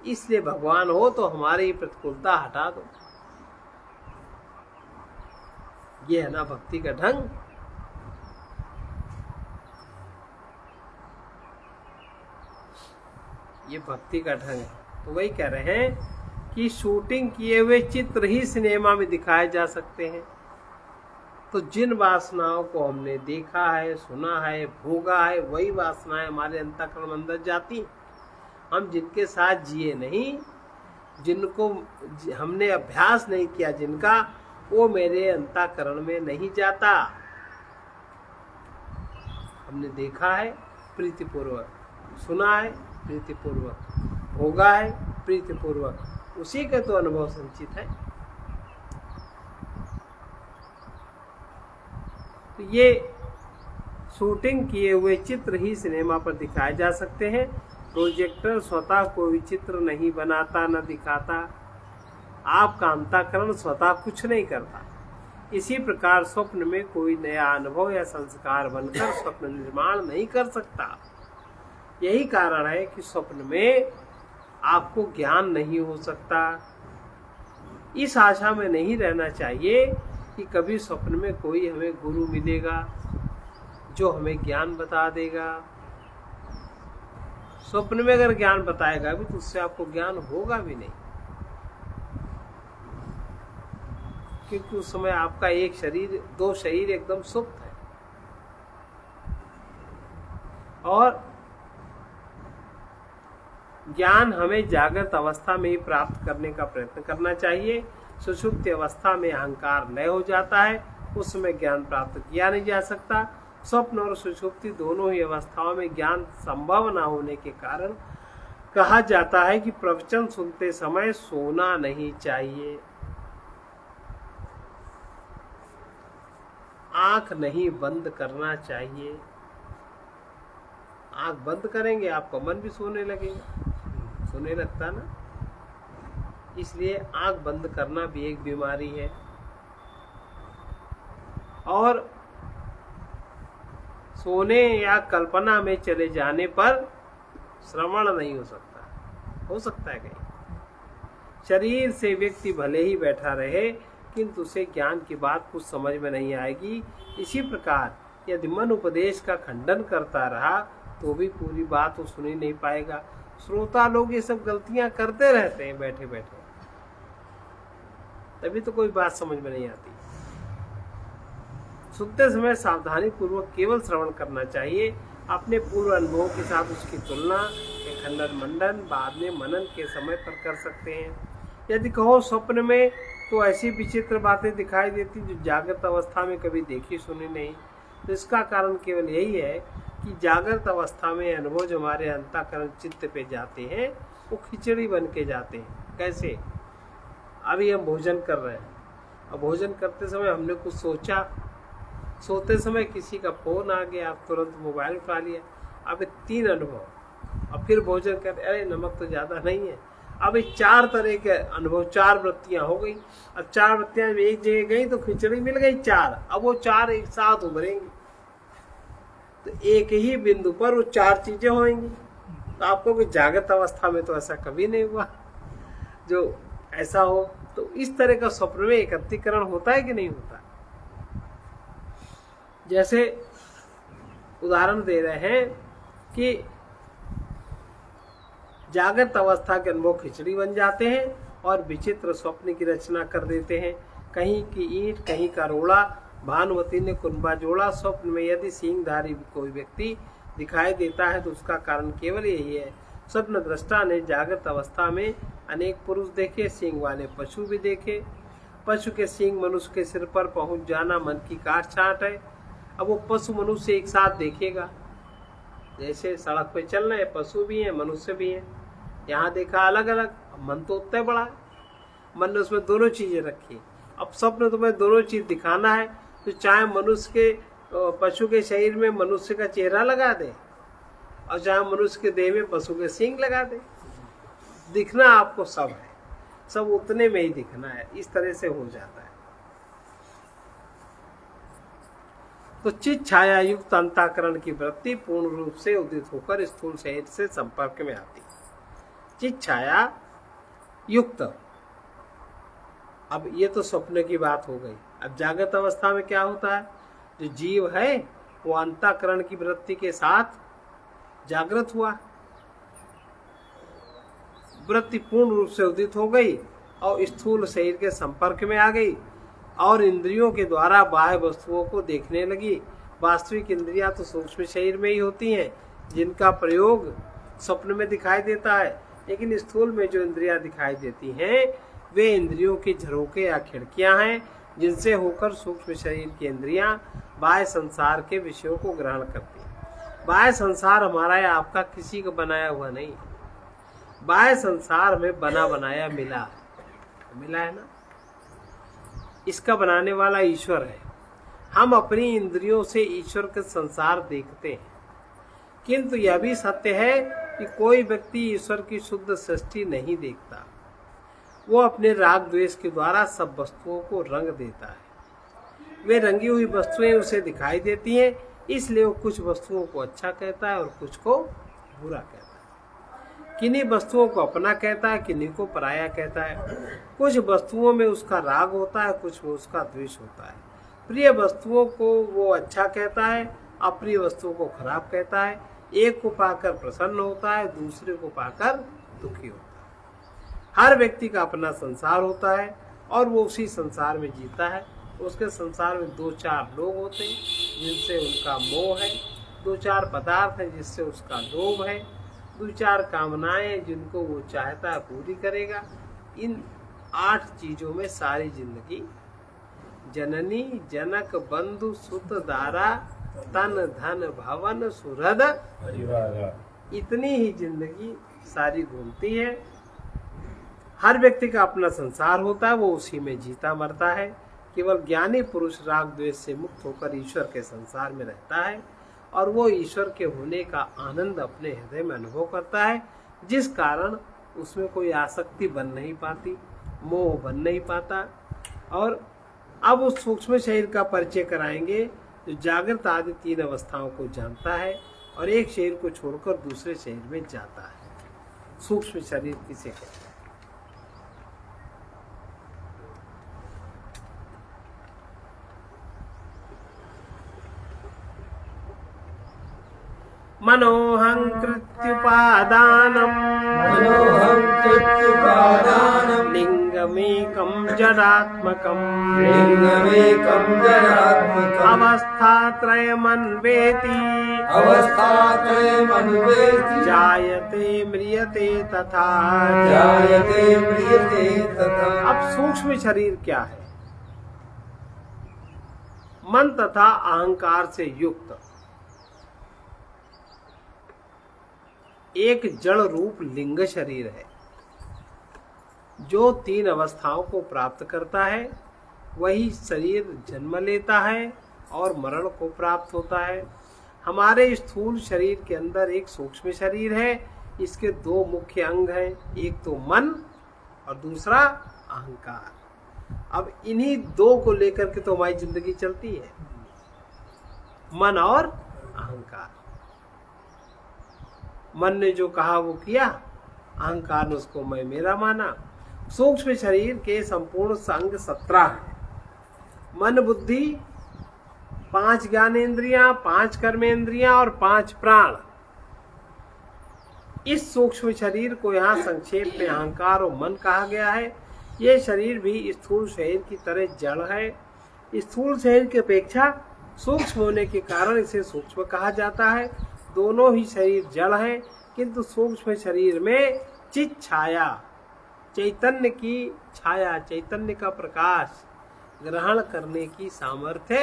A: इसलिए भगवान हो तो हमारी प्रतिकूलता हटा दो। ये है ना भक्ति का ढंग। ये भक्ति का ढंग है। तो वही कह रहे हैं कि शूटिंग किए हुए चित्र ही सिनेमा में दिखाए जा सकते हैं। तो जिन वासनाओं को हमने देखा है, सुना है, भोगा है, वही वासनाएं हमारे अंतःकरण अंदर जाती। हम जिनके साथ जिए नहीं, जिनको हमने अभ्यास नहीं किया जिनका, वो मेरे अंतःकरण में नहीं जाता। हमने देखा है प्रीतिपूर्वक, सुना है प्रीतिपूर्वक, भोगा है प्रीतिपूर्वक, उसी के तो अनुभव संचित है। तो ये शूटिंग किए हुए चित्र ही सिनेमा पर दिखाए जा सकते हैं। प्रोजेक्टर स्वतः कोई चित्र नहीं बनाता, न दिखाता। आपका अंतःकरण स्वतः कुछ नहीं करता। इसी प्रकार स्वप्न में कोई नया अनुभव या संस्कार बनकर स्वप्न निर्माण नहीं कर सकता। यही कारण है कि स्वप्न में आपको ज्ञान नहीं हो सकता। इस आशा में नहीं रहना चाहिए कि कभी स्वप्न में कोई हमें गुरु मिलेगा जो हमें ज्ञान बता देगा। स्वप्न में अगर ज्ञान बताएगा भी तो उससे आपको ज्ञान होगा भी नहीं, क्योंकि उस समय आपका एक शरीर, दो शरीर एकदम सुप्त है। और ज्ञान हमें जागृत अवस्था में ही प्राप्त करने का प्रयत्न करना चाहिए। सुषुप्ति अवस्था में अहंकार लय हो जाता है, उस समय ज्ञान प्राप्त किया नहीं जा सकता। स्वप्न और सुषुप्ति दोनों ही अवस्थाओं में ज्ञान संभव न होने के कारण कहा जाता है कि प्रवचन सुनते समय सोना नहीं चाहिए, आंख नहीं बंद करना चाहिए। आंख बंद करेंगे आपका मन भी सोने लगेगा, सोने लगता ना। इसलिए आंख बंद करना भी एक बीमारी है। और सोने या कल्पना में चले जाने पर श्रवण नहीं हो सकता। हो सकता है कहीं शरीर से व्यक्ति भले ही बैठा रहे, किंतु उसे ज्ञान की बात कुछ समझ में नहीं आएगी। इसी प्रकार यदि मन उपदेश का खंडन करता रहा तो भी पूरी बात वो सुनी नहीं पाएगा। श्रोता लोग ये सब गलतियां करते रहते हैं बैठे बैठे, तभी तो कोई बात समझ में नहीं आती। सुनते समय सावधानी पूर्वक केवल श्रवण करना चाहिए। अपने पूर्व अनुभव के साथ उसकी तुलना या खंडन मंडन बाद में मनन के समय पर कर सकते हैं। यदि कहो स्वप्न में तो ऐसी विचित्र बातें दिखाई देती जो जागृत अवस्था में कभी देखी सुनी नहीं, तो इसका कारण केवल यही है कि जागृत अवस्था में अनुभव जो हमारे अंतःकरण चित्त पे जाते हैं वो खिचड़ी बन के जाते हैं। कैसे? अभी हम भोजन कर रहे हैं, अब भोजन करते समय हमने कुछ सोचा, सोते समय किसी का फोन आ गया, आप तुरंत मोबाइल उठा लिया। अब 3 अनुभव, अब फिर भोजन करते, अरे नमक तो ज़्यादा नहीं है। अब 4 तरह के अनुभव, 4 वृत्तियाँ हो गई। अब 4 वृत्तियाँ एक जगह गई तो खिचड़ी मिल गई 4, अब वो 4 एक साथ उभरेंगी तो एक ही बिंदु पर वो 4 चीजें होंगी। तो आपको कि जागृत अवस्था में तो ऐसा कभी नहीं हुआ जो ऐसा हो। तो इस तरह का स्वप्न में एकत्रीकरण होता है कि नहीं होता? जैसे उदाहरण दे रहे हैं कि जागृत अवस्था के अनुभव खिचड़ी बन जाते हैं और विचित्र स्वप्न की रचना कर देते हैं। कहीं की ईंट, कहीं का रोड़ा, भानुमति ने कुंभा जोड़ा। स्वप्न में यदि सींगधारी कोई व्यक्ति दिखाई देता है तो उसका कारण केवल यही है, स्वप्न दृष्टा ने जागृत अवस्था में अनेक पुरुष देखे, सींग वाले पशु भी देखे। पशु के सींग मनुष्य के सिर पर पहुंच जाना मन की काट छाट है। अब वो पशु मनुष्य एक साथ देखेगा, जैसे सड़क पे चल रहे हैं, पशु भी हैं मनुष्य भी हैं, यहाँ देखा अलग अलग। मन तो उतना बड़ा है, मन ने उसमें दोनों चीजें रखी। अब स्वप्न तुम्हें दोनों चीज दिखाना है तो चाहे मनुष्य के पशु के शरीर में मनुष्य का चेहरा लगा दे और चाहे मनुष्य के देह में पशु के सींग लगा दे, दिखना आपको सब है, सब उतने में ही दिखना है। इस तरह से हो जाता है। तो चित्त छाया युक्त अंतःकरण की वृत्ति पूर्ण रूप से उदित होकर स्थूल शरीर से संपर्क में आती है। चित्त छाया युक्त, अब ये तो स्वप्न की बात हो गई। अब जागृत अवस्था में क्या होता है? जो जीव है वो अंतःकरण की वृत्ति के साथ जागृत हुआ, वृत्ति पूर्ण रूप से उदित हो गई और स्थूल शरीर के संपर्क में आ गई और इंद्रियों के द्वारा बाह्य वस्तुओं को देखने लगी। वास्तविक इंद्रियां तो सूक्ष्म शरीर में ही होती हैं जिनका प्रयोग स्वप्न में दिखाई देता है, लेकिन स्थूल में जो इंद्रियां दिखाई देती हैं वे इंद्रियों की झरोके या खिड़कियां हैं जिनसे होकर सूक्ष्म शरीर की इंद्रियां बाह्य संसार के विषयों को ग्रहण करती हैं। बाह्य संसार हमारा या आपका किसी का बनाया हुआ नहीं है। बाह्य संसार में बना बनाया मिला है ना, इसका बनाने वाला ईश्वर है। हम अपनी इंद्रियों से ईश्वर के संसार देखते हैं, किंतु यह भी सत्य है कि कोई व्यक्ति ईश्वर की शुद्ध सृष्टि नहीं देखता। वो अपने राग द्वेष के द्वारा सब वस्तुओं को रंग देता है। वे रंगी हुई वस्तुएं उसे दिखाई देती हैं, इसलिए वो कुछ वस्तुओं को अच्छा कहता है और कुछ को बुरा कहता है। किन्हीं वस्तुओं को अपना कहता है, किन्हीं को पराया कहता है। कुछ वस्तुओं में उसका राग होता है, कुछ में उसका द्वेष होता है। प्रिय वस्तुओं को वो अच्छा कहता है, अप्रिय वस्तुओं को खराब कहता है। एक को पाकर प्रसन्न होता है, दूसरे को पाकर दुखी होता है। हर व्यक्ति का अपना संसार होता है और वो उसी संसार में जीता है। उसके संसार में 2-4 लोग होते हैं जिनसे उनका मोह है, 2-4 पदार्थ हैं जिससे उसका लोभ है, 2-4 कामनाएं जिनको वो चाहता है पूरी करेगा। इन 8 चीजों में सारी जिंदगी जननी जनक बंधु सुत दारा तन धन भवन सुहृद इतनी ही जिंदगी सारी घूमती है। हर व्यक्ति का अपना संसार होता है, वो उसी में जीता मरता है। केवल ज्ञानी पुरुष राग द्वेष से मुक्त होकर ईश्वर के संसार में रहता है और वो ईश्वर के होने का आनंद अपने हृदय में अनुभव करता है, जिस कारण उसमें कोई आसक्ति बन नहीं पाती, मोह बन नहीं पाता। और अब उस सूक्ष्म शरीर का परिचय कराएंगे जो जागृत आदि 3 अवस्थाओं को जानता है और एक शरीर को छोड़कर दूसरे शरीर में जाता है। सूक्ष्म शरीर किसे कहते हैं? मनोहं कृत्युपादानं लिंगमेकं जडात्मकम् अवस्थात्रयमन्वेति जायते म्रियते तथा। अब सूक्ष्म शरीर क्या है? मन तथा अहंकार से युक्त एक जड़ रूप लिंग शरीर है जो 3 अवस्थाओं को प्राप्त करता है। वही शरीर जन्म लेता है और मरण को प्राप्त होता है। हमारे स्थूल शरीर के अंदर एक सूक्ष्म शरीर है। इसके 2 मुख्य अंग हैं, एक तो मन और दूसरा अहंकार। अब इन्हीं 2 को लेकर के तो हमारी जिंदगी चलती है, मन और अहंकार। मन ने जो कहा वो किया, अहंकार ने उसको मैं मेरा माना। सूक्ष्म शरीर के संपूर्ण अंग 17 है। मन, बुद्धि, 5 ज्ञानेंद्रियां, 5 कर्मेंद्रियां और 5 प्राण। इस सूक्ष्म शरीर को यहाँ संक्षेप में अहंकार और मन कहा गया है। ये शरीर भी स्थूल शरीर की तरह जड़ है। स्थूल शरीर की अपेक्षा सूक्ष्म होने के कारण इसे सूक्ष्म कहा जाता है। दोनों ही शरीर जड़ हैं, किंतु सूक्ष्म शरीर में चित छाया, चैतन्य की छाया, चैतन्य का प्रकाश ग्रहण करने की सामर्थ्य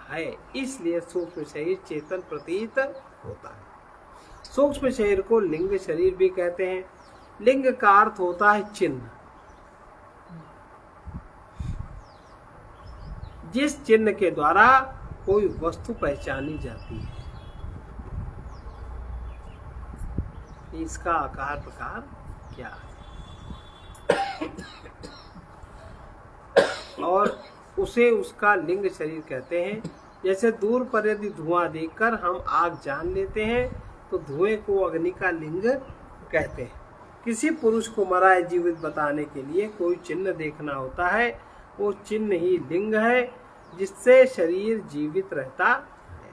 A: है। इसलिए सूक्ष्म शरीर चेतन प्रतीत होता है। सूक्ष्म शरीर को लिंग शरीर भी कहते हैं। लिंग का अर्थ होता है चिन्ह। जिस चिन्ह के द्वारा कोई वस्तु पहचानी जाती है। इसका आकार प्रकार क्या है और उसे उसका लिंग शरीर कहते हैं। जैसे दूर पर यदि धुआं देखकर हम आग जान लेते हैं तो धुएं को अग्नि का लिंग कहते हैं। किसी पुरुष को मरा या जीवित बताने के लिए कोई चिन्ह देखना होता है, वो चिन्ह ही लिंग है जिससे शरीर जीवित रहता है।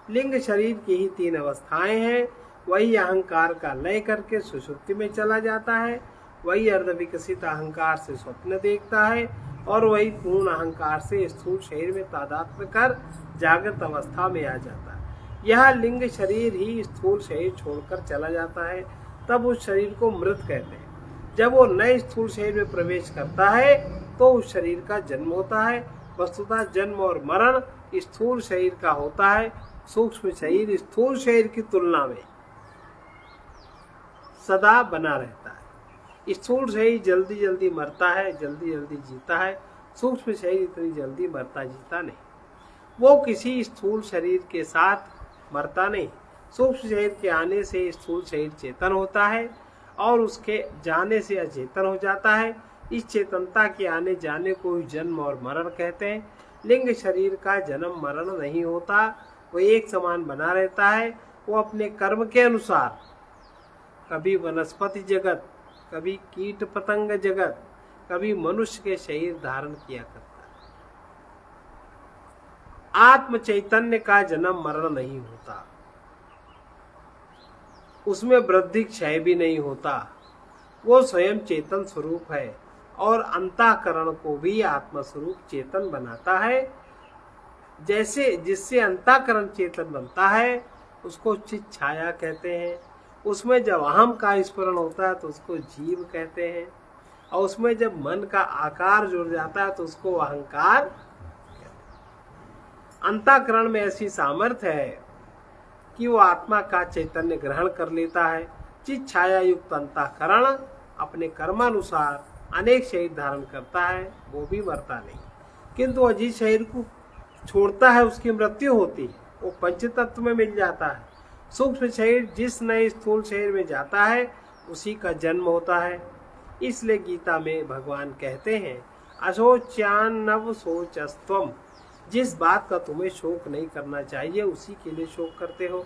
A: लिंग शरीर की ही 3 अवस्थाएं हैं। वही अहंकार का लय करके सुषुप्ति में चला जाता है, वही अर्धविकसित अहंकार से स्वप्न देखता है और वही पूर्ण अहंकार से स्थूल शरीर में तादात्म्य कर जागृत अवस्था में आ जाता है। यह लिंग शरीर ही स्थूल शरीर छोड़कर चला जाता है, तब उस शरीर को मृत कहते हैं। जब वो नए स्थूल शरीर में प्रवेश करता है तो उस शरीर का जन्म होता है। वस्तुतः जन्म और मरण स्थूल शरीर का होता है। सूक्ष्म शरीर स्थूल शरीर की तुलना में सदा बना रहता है। स्थूल शरीर जल्दी जल्दी मरता है, जल्दी जल्दी जीता है। सूक्ष्म शरीर इतनी जल्दी मरता जीता नहीं। वो किसी स्थूल शरीर के साथ मरता नहीं। सूक्ष्म शरीर के आने से स्थूल शरीर चेतन होता है और उसके जाने से अचेतन हो जाता है। इस चेतनता के आने जाने को ही जन्म और मरण कहते हैं। लिंग शरीर का जन्म मरण नहीं होता, वो एक समान बना रहता है। वो अपने कर्म के अनुसार कभी वनस्पति जगत, कभी कीट पतंग जगत, कभी मनुष्य के शरीर धारण किया करता है। आत्म चैतन्य का जन्म मरण नहीं होता, उसमें वृद्धि क्षय भी नहीं होता। वो स्वयं चेतन स्वरूप है और अंतःकरण को भी आत्म स्वरूप चेतन बनाता है। जैसे जिससे अंतःकरण चेतन बनता है उसको चित छाया कहते हैं। उसमें जब अहम का स्मरण होता है तो उसको जीव कहते हैं और उसमें जब मन का आकार जुड़ जाता है तो उसको अहंकार कहते हैं। अंतःकरण में ऐसी सामर्थ्य है कि वो आत्मा का चैतन्य ग्रहण कर लेता है। चित छाया युक्त अंतःकरण अपने कर्मानुसार अनेक शरीर धारण करता है, वो भी मरता नहीं, किंतु अजीत शरीर को छोड़ता है, उसकी मृत्यु होती है, वो पंच तत्व में मिल जाता है। सूक्ष्म शरीर जिस नए स्थूल शरीर में जाता है उसी का जन्म होता है। इसलिए गीता में भगवान कहते हैं, अशोच्यान्नव शोचस्त्वम, जिस बात का तुम्हें शोक नहीं करना चाहिए उसी के लिए शोक करते हो।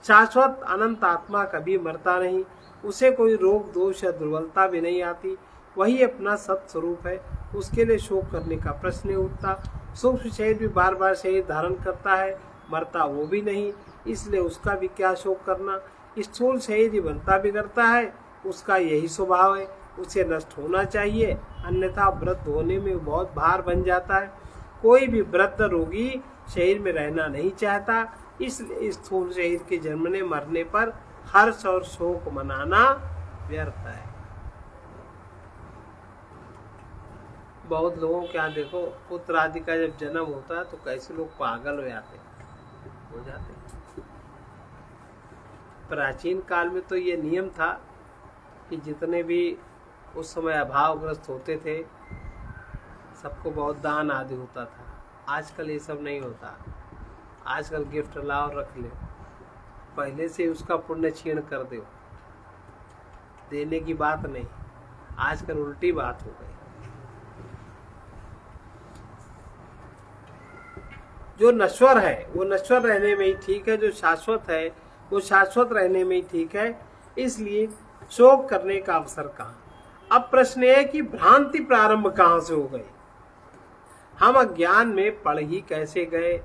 A: शाश्वत अनंत आत्मा कभी मरता नहीं, उसे कोई रोग दोष या दुर्बलता भी नहीं आती, वही अपना सत स्वरूप है, उसके लिए शोक करने का प्रश्न नहीं उठता। सूक्ष्म शरीर भी बार बार शरीर धारण करता है, मरता वो भी नहीं, इसलिए उसका भी क्या शोक करना। स्थूल शरीर ही बनता बिगड़ता है, उसका यही स्वभाव है, उसे नष्ट होना चाहिए, अन्यथा वृद्ध होने में बहुत भार बन जाता है। कोई भी वृद्ध रोगी शरीर में रहना नहीं चाहता, इसलिए स्थूल शरीर के जन्मने मरने पर हर्ष और शोक मनाना व्यर्थ है। बहुत लोगों के यहाँ देखो पुत्र आदि का जब जन्म होता है तो कैसे लोग पागल हो जाते हैं। प्राचीन काल में तो ये नियम था कि जितने भी उस समय अभावग्रस्त होते थे सबको बहुत दान आदि होता था। आजकल ये सब नहीं होता। आजकल गिफ्ट लाओ रख ले, पहले से उसका पुण्य क्षीण कर दो, देने की बात नहीं। आजकल उल्टी बात हो गई। जो नश्वर है वो नश्वर रहने में ही ठीक है, जो शाश्वत है वो शाश्वत रहने में ही ठीक है। इसलिए शोक करने का अवसर कहाँ। अब प्रश्न है कि भ्रांति प्रारंभ कहाँ से हो गई। हम अज्ञान में पड़ ही कैसे गए,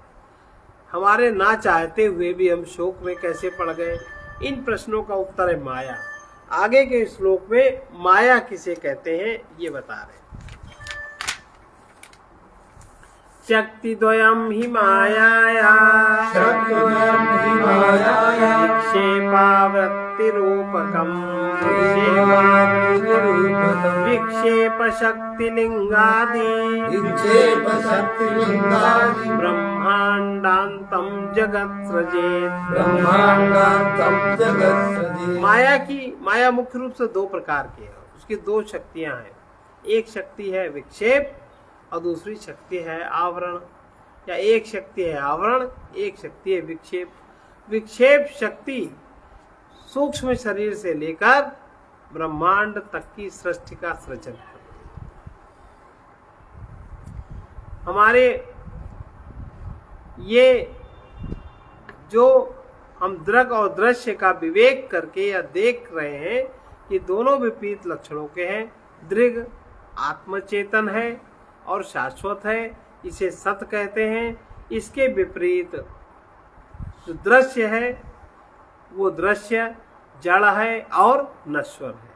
A: हमारे ना चाहते हुए भी हम शोक में कैसे पड़ गए। इन प्रश्नों का उत्तर है माया। आगे के श्लोक में माया किसे कहते हैं ये बता रहे। शक्ति द्वयम ही मायाया विक्षेपावृत्ति रूपकम विक्षेप शक्ति लिंगादि ब्रह्मांडांतम जगत सृजेत। माया मुख्य रूप से दो प्रकार की है। उसकी दो शक्तियां हैं। एक शक्ति है विक्षेप और दूसरी शक्ति है आवरण, या एक शक्ति है आवरण, एक शक्ति है विक्षेप। विक्षेप शक्ति सूक्ष्म शरीर से लेकर ब्रह्मांड तक की सृष्टि का सृजन करती है। हमारे ये जो हम दृग और दृश्य का विवेक करके या देख रहे हैं कि दोनों विपरीत लक्षणों के हैं। दृग आत्मचेतन है और शाश्वत है, इसे सत कहते हैं। इसके विपरीत जो दृश्य है वो दृश्य जड़ है और नश्वर है,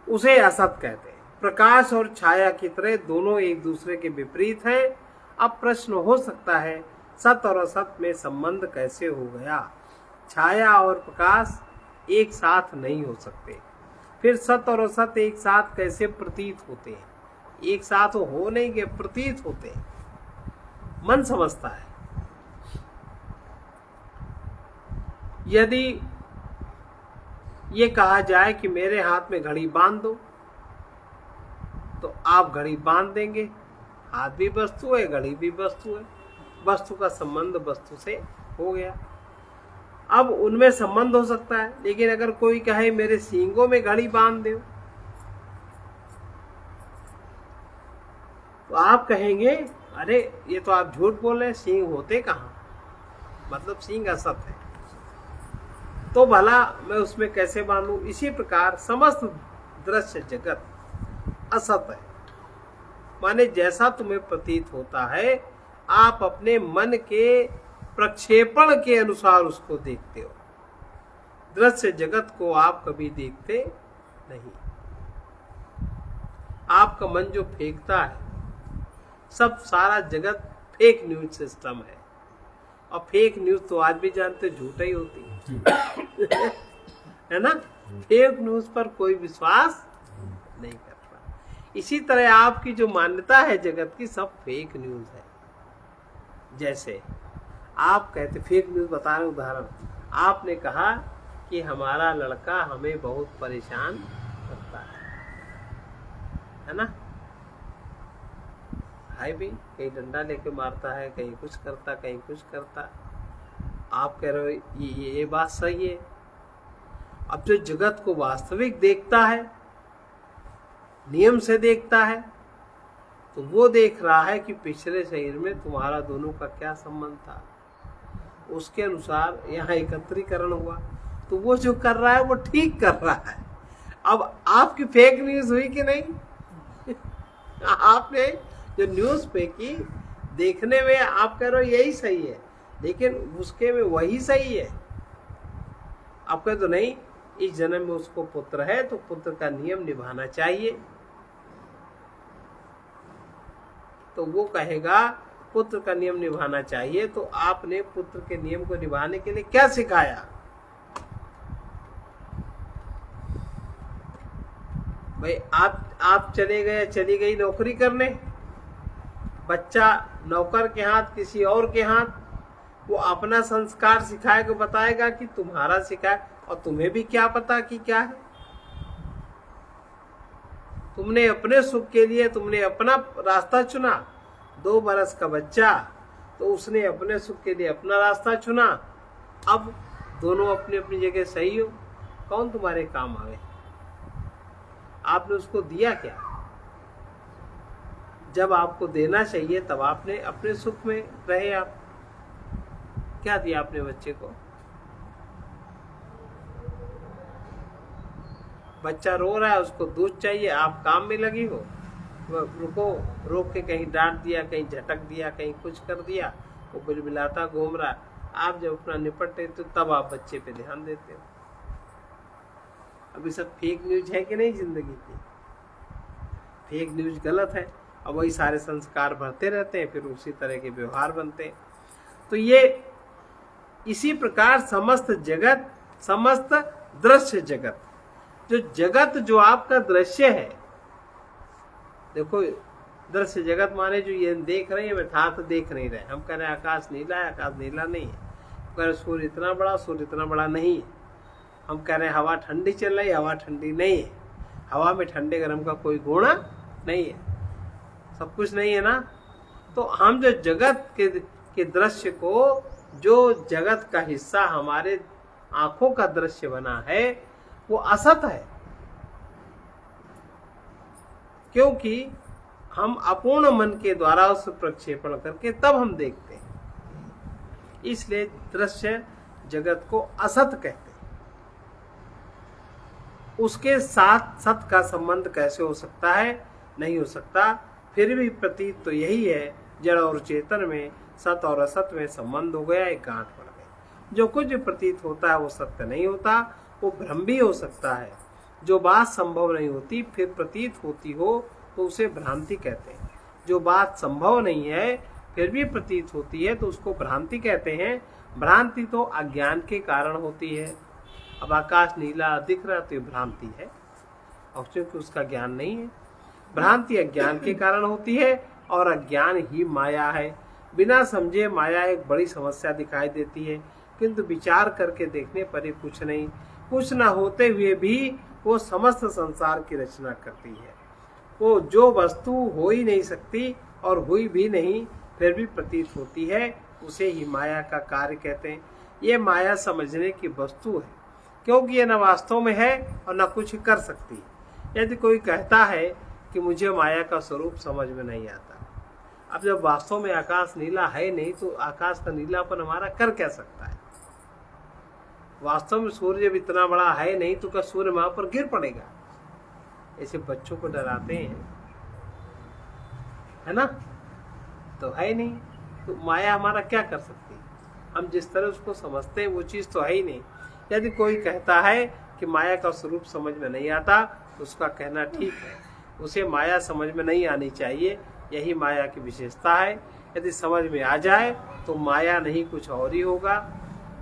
A: उसे असत कहते हैं। प्रकाश और छाया की तरह दोनों एक दूसरे के विपरीत हैं। अब प्रश्न हो सकता है सत और असत में संबंध कैसे हो गया। छाया और प्रकाश एक साथ नहीं हो सकते, फिर सत और असत एक साथ कैसे प्रतीत होते हैं। एक साथ हो नहीं के प्रतीत होते हैं, मन समझता है। यदि ये कहा जाए कि मेरे हाथ में घड़ी बांध दो तो आप घड़ी बांध देंगे। हाथ भी वस्तु है, घड़ी भी वस्तु है, वस्तु का संबंध वस्तु से हो गया। अब उनमें संबंध हो सकता है, लेकिन अगर कोई कहे मेरे सींगों में घड़ी बांध दो तो आप कहेंगे अरे ये तो आप झूठ बोल रहे हैं, सींग होते कहाँ, मतलब सींग असत है, तो भला मैं उसमें कैसे बांधूं। इसी प्रकार समस्त दृश्य जगत असत है, माने जैसा तुम्हें प्रतीत होता है आप अपने मन के प्रक्षेपण के अनुसार उसको देखते हो। दृश्य जगत को आप कभी देखते नहीं। आपका मन जो फेंकता है सब सारा जगत फेक न्यूज सिस्टम है, और फेक न्यूज तो आज भी जानते झूठा ही होती है है ना। फेक न्यूज पर कोई विश्वास नहीं करता। इसी तरह आपकी जो मान्यता है जगत की सब फेक न्यूज है। जैसे आप कहते, फेक न्यूज बता रहे उदाहरण, आपने कहा कि हमारा लड़का हमें बहुत परेशान करता है ना। भाई भी कहीं डंडा लेके मारता है, कहीं कुछ करता, कहीं कुछ करता। आप कह रहे हो ये बात सही है। अब जो जगत को वास्तविक देखता है, नियम से देखता है, तो वो देख रहा है कि पिछले शरीर में तुम्हारा दोनों का क्या संबंध था, उसके अनुसार यहाँ एकत्रीकरण हुआ, तो वो जो कर रहा है वो ठीक कर रहा है। अब आपकी फेक न्यूज हुई कि नहीं आपने जो न्यूज फेंकी, देखने में आप कह रहे हो यही सही है, लेकिन उसके में वही सही है। आप कह तो नहीं, इस जन्म में उसको पुत्र है तो पुत्र का नियम निभाना चाहिए, तो वो कहेगा पुत्र का नियम निभाना चाहिए। तो आपने पुत्र के नियम को निभाने के लिए क्या सिखाया। भाई आप चले गए, चली गई नौकरी करने, बच्चा नौकर के हाथ किसी और के हाथ, वो अपना संस्कार सिखाएगा, बताएगा कि तुम्हारा सिखाए, और तुम्हें भी क्या पता कि क्या है। तुमने अपने सुख के लिए तुमने अपना रास्ता चुना। 2 बरस का बच्चा, तो उसने अपने सुख के लिए अपना रास्ता चुना। अब दोनों अपनी अपनी जगह सही हो, कौन तुम्हारे काम आवे? आपने उसको दिया क्या? जब आपको देना चाहिए तब आपने अपने सुख में रहे। आप क्या दिया अपने बच्चे को? बच्चा रो रहा है, उसको दूध चाहिए, आप काम में लगी हो, रुको, रोक के कहीं डांट दिया, कहीं झटक दिया, कहीं कुछ कर दिया, वो बिलबिलाता घूम रहा है। आप जब अपना निपटते तो तब आप बच्चे पे ध्यान देते हो। अभी सब फेक न्यूज है कि नहीं जिंदगी की? फेक न्यूज गलत है, और वही सारे संस्कार भरते रहते हैं, फिर उसी तरह के व्यवहार बनते हैं। तो ये इसी प्रकार समस्त जगत, समस्त दृश्य जगत, जो जगत जो आपका दृश्य है, देखो दृश्य जगत माने जो ये देख रहे हैं यथार्थ देख नहीं रहे। हम कह रहे हैं आकाश नीला है, आकाश नीला नहीं है। कह रहे सूर्य इतना बड़ा, सूर्य इतना बड़ा नहीं है। हम कह रहे हैं हवा ठंडी चल रही है, हवा ठंडी नहीं है। हवा में ठंडे गर्म का कोई गुण नहीं है, सब कुछ नहीं है ना। तो हम जो जगत के दृश्य को, जो जगत का हिस्सा हमारे आंखों का दृश्य बना है, वो असत है, क्योंकि हम अपूर्ण मन के द्वारा उस प्रक्षेपण करके तब हम देखते हैं। इसलिए दृश्य जगत को असत कहते हैं। उसके साथ सत का संबंध कैसे हो सकता है? नहीं हो सकता। फिर भी प्रतीत तो यही है, जड़ और चेतन में सत और असत में संबंध हो गया, एक गांठ पड़ गई। जो कुछ भी प्रतीत होता है वो सत्य नहीं होता, वो भ्रम भी हो सकता है। जो बात संभव नहीं होती फिर प्रतीत होती हो तो उसे भ्रांति कहते हैं। जो बात संभव नहीं है फिर भी प्रतीत होती है तो उसको भ्रांति कहते हैं। भ्रांति तो अज्ञान के कारण होती है। अब आकाश नीला दिख रहा तो ये भ्रांति है, और क्योंकि उसका ज्ञान नहीं है। भ्रांति अज्ञान के कारण होती है, और अज्ञान ही माया है। बिना समझे माया एक बड़ी समस्या दिखाई देती है, किंतु विचार करके देखने पर ही कुछ न होते हुए भी वो समस्त संसार की रचना करती है। वो जो वस्तु हो ही नहीं सकती और हुई भी नहीं फिर भी प्रतीत होती है, उसे ही माया का कार्य कहते हैं। ये माया समझने की वस्तु है, क्योंकि ये न वास्तव में है और न कुछ कर सकती। यदि कोई कहता है कि मुझे माया का स्वरूप समझ में नहीं आता, अब जब वास्तव में आकाश नीला है नहीं तो आकाश का नीलापन हमारा कर क्या सकता है? वास्तव में सूर्य जब इतना बड़ा है नहीं तो क्या सूर्य वहां पर गिर पड़ेगा? ऐसे बच्चों को डराते हैं, है ना? तो है नहीं, तो माया हमारा क्या कर सकती है? हम जिस तरह उसको समझते हैं वो चीज तो है ही नहीं। यदि कोई कहता है कि माया का स्वरूप समझ में नहीं आता तो उसका कहना ठीक है, उसे माया समझ में नहीं आनी चाहिए, यही माया की विशेषता है। यदि समझ में आ जाए तो माया नहीं कुछ और ही होगा।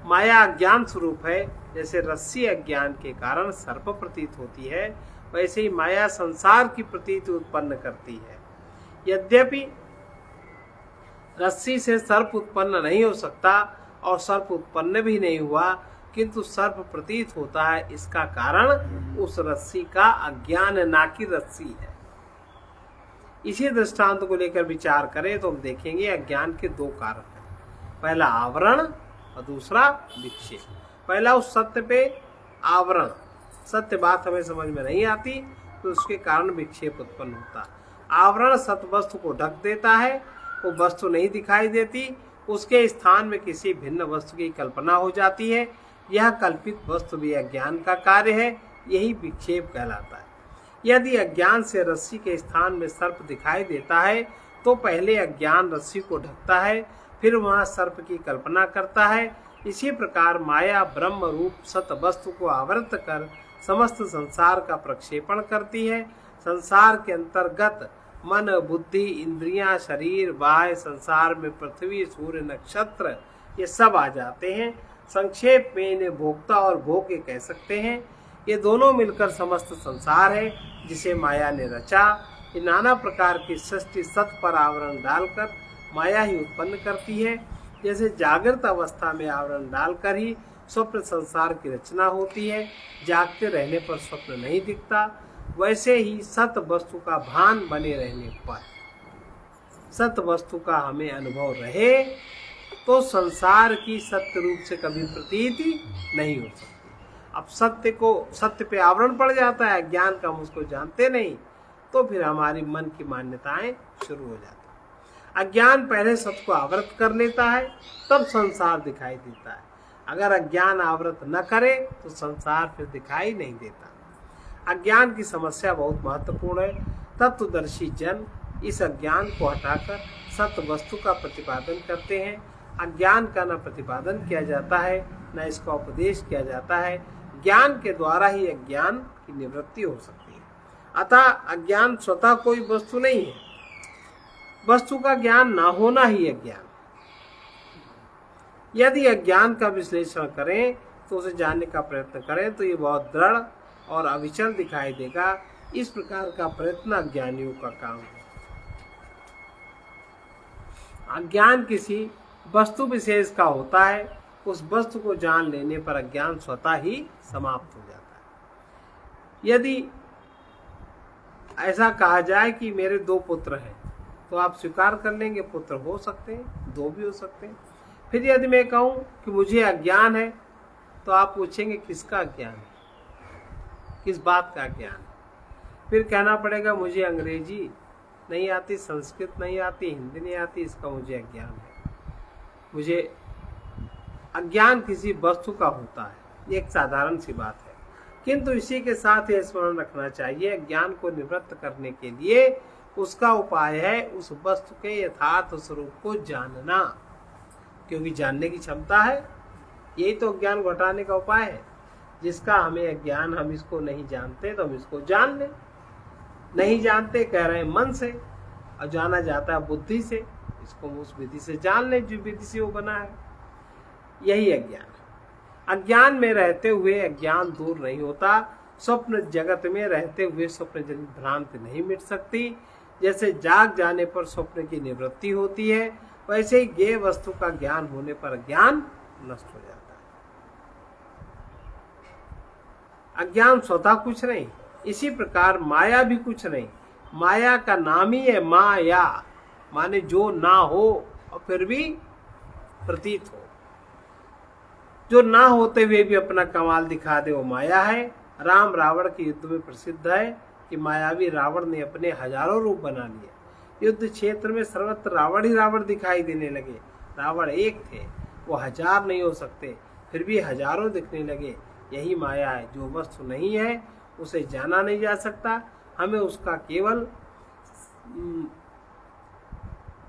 A: माया अज्ञान स्वरूप है। जैसे रस्सी अज्ञान के कारण सर्प प्रतीत होती है, वैसे ही माया संसार की प्रतीति उत्पन्न करती है। यद्यपि रस्सी से सर्प उत्पन्न नहीं हो सकता और सर्प उत्पन्न भी नहीं हुआ, किंतु सर्प प्रतीत होता है। इसका कारण उस रस्सी का अज्ञान ना कि रस्सी है। इसी दृष्टांत को लेकर विचार करें तो हम देखेंगे अज्ञान के 2 कारण हैं। पहला आवरण और दूसरा विक्षेप। पहला उस सत्य पे आवरण, सत्य बात हमें समझ में नहीं आती तो उसके कारण विक्षेप उत्पन्न होता। आवरण सत्य वस्तु को ढक देता है, वो वस्तु नहीं दिखाई देती, उसके स्थान में किसी भिन्न वस्तु की कल्पना हो जाती है। यह कल्पित वस्तु भी अज्ञान का कार्य है, यही विक्षेप कहलाता है। यदि अज्ञान से रस्सी के स्थान में सर्प दिखाई देता है तो पहले अज्ञान रस्सी को ढकता है, फिर वहां सर्प की कल्पना करता है। इसी प्रकार माया ब्रह्म रूप सत वस्तु को आवृत कर समस्त संसार का प्रक्षेपण करती है। संसार के अंतर्गत मन, बुद्धि, इंद्रियां, शरीर, बाह्य संसार में पृथ्वी, सूर्य, नक्षत्र ये सब आ जाते हैं। संक्षेप में इन्हें भोक्ता और भोग्य कह सकते हैं। ये दोनों मिलकर समस्त संसार है जिसे माया ने रचा। ये नाना प्रकार की सृष्टि सत पर आवरण डालकर माया ही उत्पन्न करती है। जैसे जागृत अवस्था में आवरण डालकर ही स्वप्न संसार की रचना होती है, जागते रहने पर स्वप्न नहीं दिखता, वैसे ही सत वस्तु का भान बने रहने पर, सत वस्तु का हमें अनुभव रहे तो संसार की सत्य रूप से कभी प्रतीति नहीं हो सकती। अब सत्य पे आवरण पड़ जाता है, ज्ञान का हम उसको जानते नहीं, तो फिर हमारी मन की मान्यताएं शुरू हो जाती है। अज्ञान पहले सत्य को आवृत कर लेता है, तब संसार दिखाई देता है। अगर अज्ञान आवृत न करे तो संसार फिर दिखाई नहीं देता। अज्ञान की समस्या बहुत महत्वपूर्ण है। तत्वदर्शी जन इस अज्ञान को हटाकर सत्य वस्तु का प्रतिपादन करते हैं। अज्ञान का न प्रतिपादन किया जाता है, न इसका उपदेश किया जाता है। ज्ञान के द्वारा ही अज्ञान की निवृत्ति हो सकती है। अतः अज्ञान स्वतः कोई वस्तु नहीं है, वस्तु का ज्ञान ना होना ही अज्ञान। यदि अज्ञान का विश्लेषण करें तो उसे जानने का प्रयत्न करें तो ये बहुत दृढ़ और अविचल दिखाई देगा। इस प्रकार का प्रयत्न अज्ञानियों का काम है। अज्ञान किसी वस्तु विशेष का होता है, उस वस्तु को जान लेने पर अज्ञान स्वतः ही समाप्त हो जाता है। यदि ऐसा कहा जाए कि मेरे 2 पुत्र हैं, तो आप स्वीकार कर लेंगे पुत्र हो सकते हैं, 2 भी हो सकते हैं। फिर यदि मैं कहूं कि मुझे अज्ञान है, तो आप पूछेंगे किसका ज्ञान है, किस बात का ज्ञान है। फिर कहना पड़ेगा मुझे अंग्रेजी नहीं आती, संस्कृत नहीं आती, हिंदी नहीं आती, इसका मुझे अज्ञान है। मुझे अज्ञान किसी वस्तु का होता है, ये एक साधारण सी बात है। किंतु इसी के साथ यह स्मरण रखना चाहिए, ज्ञान को निवृत्त करने के लिए उसका उपाय है उस वस्तु के यथार्थ स्वरूप को जानना, क्योंकि जानने की क्षमता है। यही तो ज्ञान घटाने का उपाय है। जिसका हमें अज्ञान, हम इसको नहीं जानते तो हम इसको जान लें। नहीं जानते कह रहे हैं मन से, और जाना जाता है बुद्धि से। इसको उस विधि से जान लें जो विधि से वो बना है। यही अज्ञान है। अज्ञान में रहते हुए अज्ञान दूर नहीं होता। स्वप्न जगत में रहते हुए स्वप्न जनित भ्रांति नहीं मिट सकती। जैसे जाग जाने पर स्वप्न की निवृत्ति होती है, वैसे ही ज्ञेय वस्तु का ज्ञान होने पर ज्ञान नष्ट हो जाता है। अज्ञान स्वतः कुछ नहीं, इसी प्रकार माया भी कुछ नहीं। माया का नाम ही है माया, माने जो ना हो और फिर भी प्रतीत हो। जो ना होते हुए भी अपना कमाल दिखा दे वो माया है। राम रावण के युद्ध में प्रसिद्ध है कि मायावी रावण ने अपने हजारों रूप बना लिए। युद्ध क्षेत्र में सर्वत्र रावण ही रावण दिखाई देने लगे। रावण एक थे, वो 1000 नहीं हो सकते, फिर भी हजारों दिखने लगे। यही माया है। जो वस्तु नहीं है उसे जाना नहीं जा सकता। हमें उसका केवल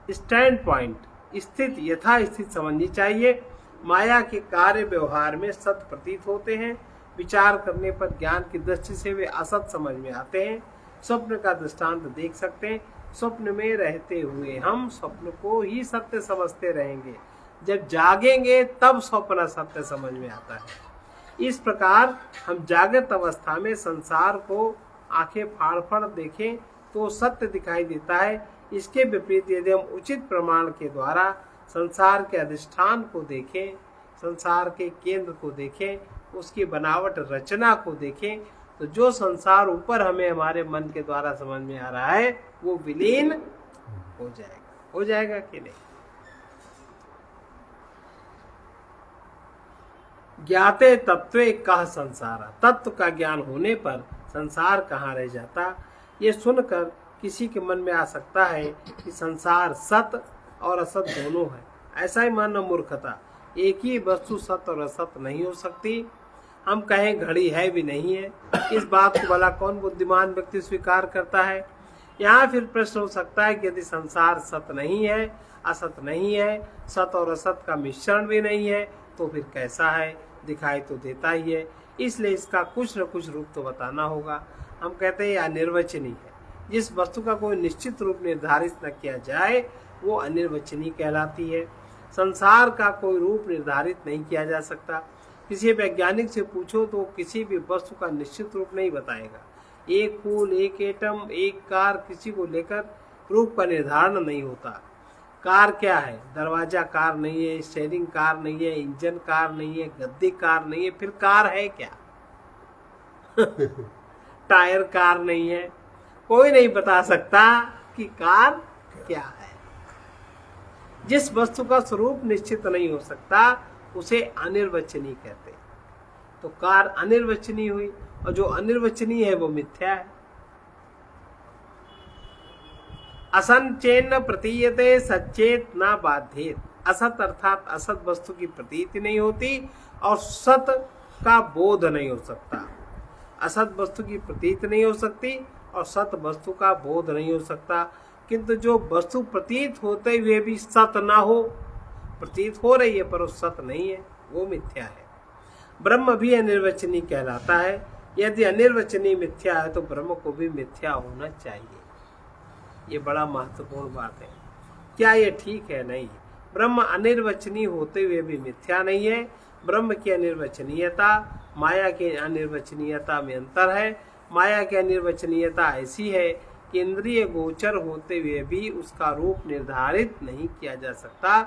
A: स्टैंड पॉइंट, स्थित यथास्थित समझनी चाहिए। माया के कार्य व्यवहार में सत प्रतीत होते हैं। विचार करने पर ज्ञान की दृष्टि से वे असत समझ में आते हैं। स्वप्न का दृष्टांत देख सकते हैं। स्वप्न में रहते हुए हम स्वप्न को ही सत्य समझते रहेंगे, जब जागेंगे तब स्वप्न सत्य समझ में आता है। इस प्रकार हम जागृत अवस्था में संसार को आंखें फाड़ फाड़ देखें तो सत्य दिखाई देता है। इसके विपरीत यदि हम उचित प्रमाण के द्वारा संसार के अधिष्ठान को देखें, संसार के केंद्र को देखें, उसकी बनावट रचना को देखें, तो जो संसार ऊपर हमें हमारे मन के द्वारा समझ में आ रहा है वो विलीन हो जाएगा। हो जाएगा कि नहीं? ज्ञाते तत्वे कह संसार, तत्व का ज्ञान होने पर संसार कहाँ रह जाता। ये सुनकर किसी के मन में आ सकता है कि संसार सत और असत दोनों है। ऐसा ही मानना मूर्खता। एक ही वस्तु सत और असत नहीं हो सकती। हम कहें घड़ी है भी नहीं है, इस बात को भला कौन बुद्धिमान व्यक्ति स्वीकार करता है? यहाँ फिर प्रश्न हो सकता है कि यदि संसार सत नहीं है, असत नहीं है, सत और असत का मिश्रण भी नहीं है, तो फिर कैसा है? दिखाई तो देता ही है। इसलिए इसका कुछ न कुछ रूप तो बताना होगा। हम कहते हैं अनिर्वचनीय है। जिस वस्तु का कोई निश्चित रूप निर्धारित न किया जाए वो अनिर्वचनीय कहलाती है। संसार का कोई रूप निर्धारित नहीं किया जा सकता। किसी वैज्ञानिक से पूछो तो किसी भी वस्तु का निश्चित रूप नहीं बताएगा। एक फूल, एक एटम, एक कार, किसी को लेकर रूप का निर्धारण नहीं होता। कार क्या है? दरवाजा कार नहीं है, स्टीयरिंग कार नहीं है, इंजन कार नहीं है, गद्दी कार नहीं है, फिर कार है क्या? टायर कार नहीं है, कोई नहीं बता सकता कि कार क्या है। जिस वस्तु का स्वरूप निश्चित नहीं हो सकता उसे अनिर्वचनीय कहते हैं। तो कार अनिर्वचनीय हुई, और जो अनिर्वचनीय है वो मिथ्या है। असंचेन्न प्रतीयते सचेत न बाध्येत। असत अर्थात असत वस्तु की प्रतीति नहीं होती और सत का बोध नहीं हो सकता। असत वस्तु की प्रतीत नहीं हो सकती और सत वस्तु का बोध नहीं हो सकता। किंतु जो वस्तु प्रतीत होते हुए भी सत ना हो, प्रतीत हो रही है पर वो सत नहीं है, वो मिथ्या है। ब्रह्म भी अनिर्वचनीय कहलाता है। यदि अनिर्वचनीय मिथ्या है तो ब्रह्म को भी मिथ्या होना चाहिए। ये बड़ा महत्वपूर्ण बात है। क्या ये ठीक है? नहीं। ब्रह्म अनिर्वचनीय होते हुए भी मिथ्या नहीं है। ब्रह्म की अनिर्वचनीयता माया की अनिर्वचनीयता में अंतर है। माया की अनिर्वचनीयता ऐसी है कि इंद्रिय गोचर होते हुए भी उसका रूप निर्धारित नहीं किया जा सकता।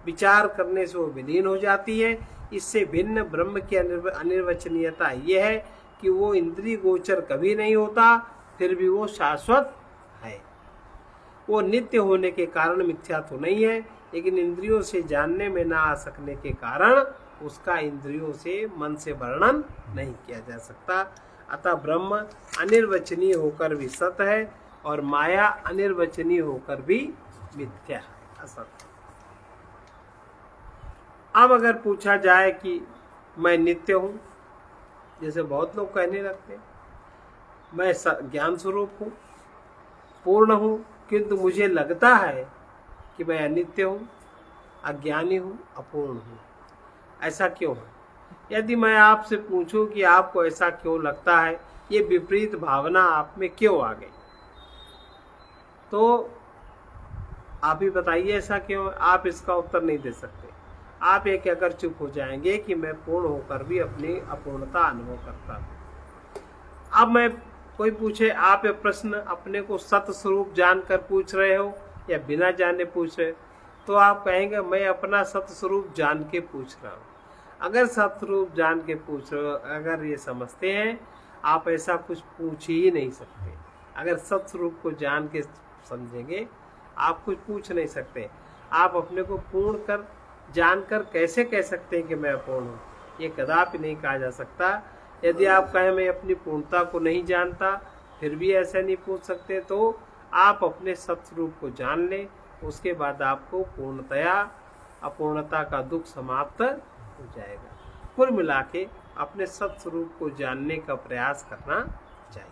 A: विचार करने से वो विलीन हो जाती है। इससे भिन्न ब्रह्म की अनिर्वचनीयता ये है कि वो इंद्रिय गोचर कभी नहीं होता, फिर भी वो शाश्वत है। वो नित्य होने के कारण मिथ्या तो नहीं है, लेकिन इंद्रियों से जानने में ना आ सकने के कारण उसका इंद्रियों से, मन से वर्णन नहीं किया जा सकता। अतः ब्रह्म अनिर्वचनीय होकर भी सत है और माया अनिर्वचनीय होकर भी मिथ्या है, असत। अब अगर पूछा जाए कि मैं नित्य हूं, जैसे बहुत लोग कहने लगते हैं, मैं ज्ञान स्वरूप हूं, पूर्ण हूं, किंतु मुझे लगता है कि मैं अनित्य हूं, अज्ञानी हूं, अपूर्ण हूं। ऐसा क्यों है? यदि मैं आपसे पूछूं कि आपको ऐसा क्यों लगता है, ये विपरीत भावना आप में क्यों आ गई, तो आप ही बताइए ऐसा क्यों। आप इसका उत्तर नहीं दे सकते। आप ये कहकर चुप हो जाएंगे कि मैं पूर्ण होकर भी अपनी अपूर्णता अनुभव करता हूं। अब मैं कोई पूछे, आप ये प्रश्न अपने को सत स्वरूप जानकर पूछ रहे हो या बिना जाने पूछ रहे हो, तो आप कहेंगे मैं अपना सत स्वरूप जान के पूछ रहा हूँ। अगर सत स्वरूप जान के पूछ रहे हो, अगर ये समझते हैं, आप ऐसा कुछ पूछ ही नहीं सकते। अगर सत स्वरूप को जान के समझेंगे, आप कुछ पूछ नहीं सकते। आप अपने को पूर्ण कर जानकर कैसे कह सकते हैं कि मैं अपूर्ण हूँ? ये कदापि नहीं कहा जा सकता। यदि आप कहें मैं अपनी पूर्णता को नहीं जानता, फिर भी ऐसा नहीं पूछ सकते, तो आप अपने सत्स्वरूप को जान लें। उसके बाद आपको पूर्णतया अपूर्णता का दुख समाप्त हो जाएगा। कुल मिला के अपने सत्स्वरूप को जानने का प्रयास करना चाहिए।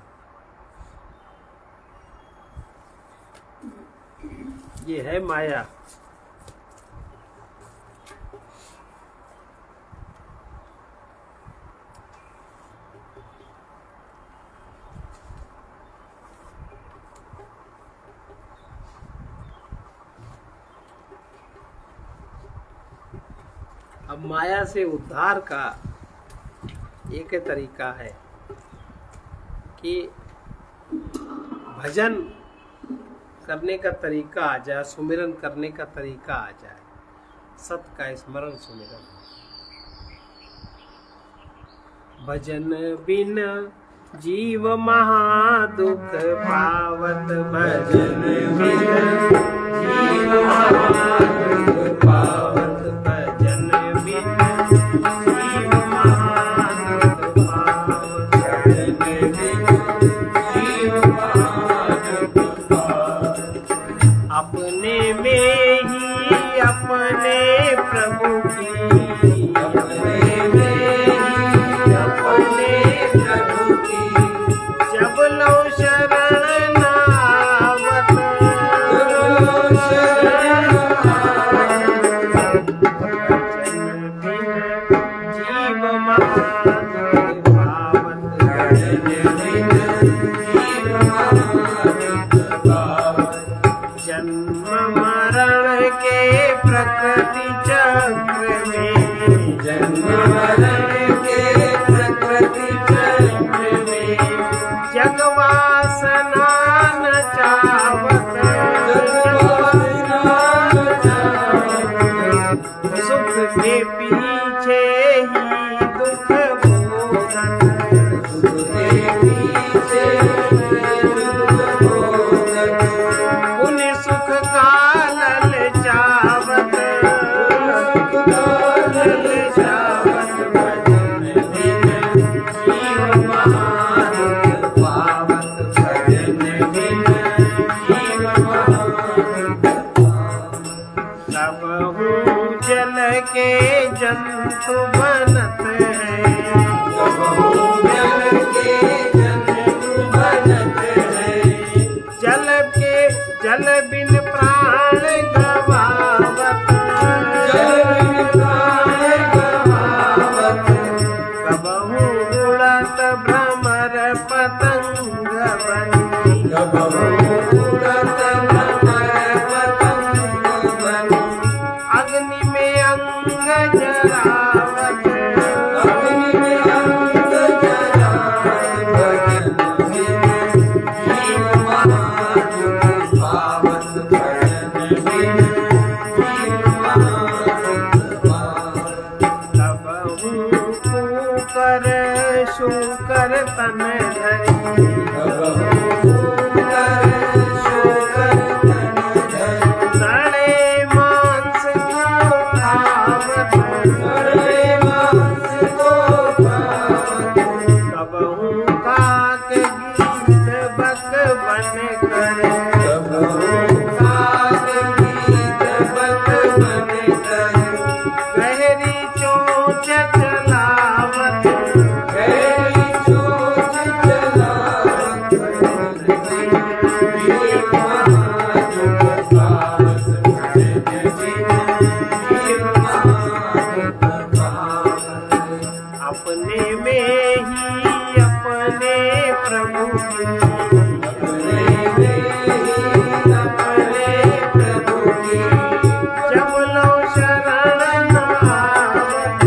A: ये है माया। अब माया से उद्धार का एक तरीका है कि भजन करने का तरीका आ जाए, सुमिरन करने का तरीका आ जाए, सत का स्मरण सुमिरन। भजन बिन जीव महादुख पावत, भजन बिन जीव महादुख पावत, भजन बिन जीव महादुख पावत, भजन बिन जीव महादुख पावत। अपने में ही अपने प्रभु की, अपने में ही अपने प्रभु की, जब लो शरण नावत, जब लो शरण नावत, भजन बिन जीव महादुख पावत, भजन बिन जीव महादुख पावत। जन्म मरण के प्रकृति चक्र में, जन्म मरण के प्रकृति चक्र में, जगवासना नचावत, जगवासना जंतु बनत है। जल बिन प्राण गवावत, कबहू उड़त भ्रमर पतंग बनी। अग्नि में अंग जरावत, कर शूकर तन धरी। सड़े मांस को खावत, कबहू काक गीत बक बन कर। गहरी चोंच चलावत, अपने में ही अपने प्रभु की, जब लो शरण आवत,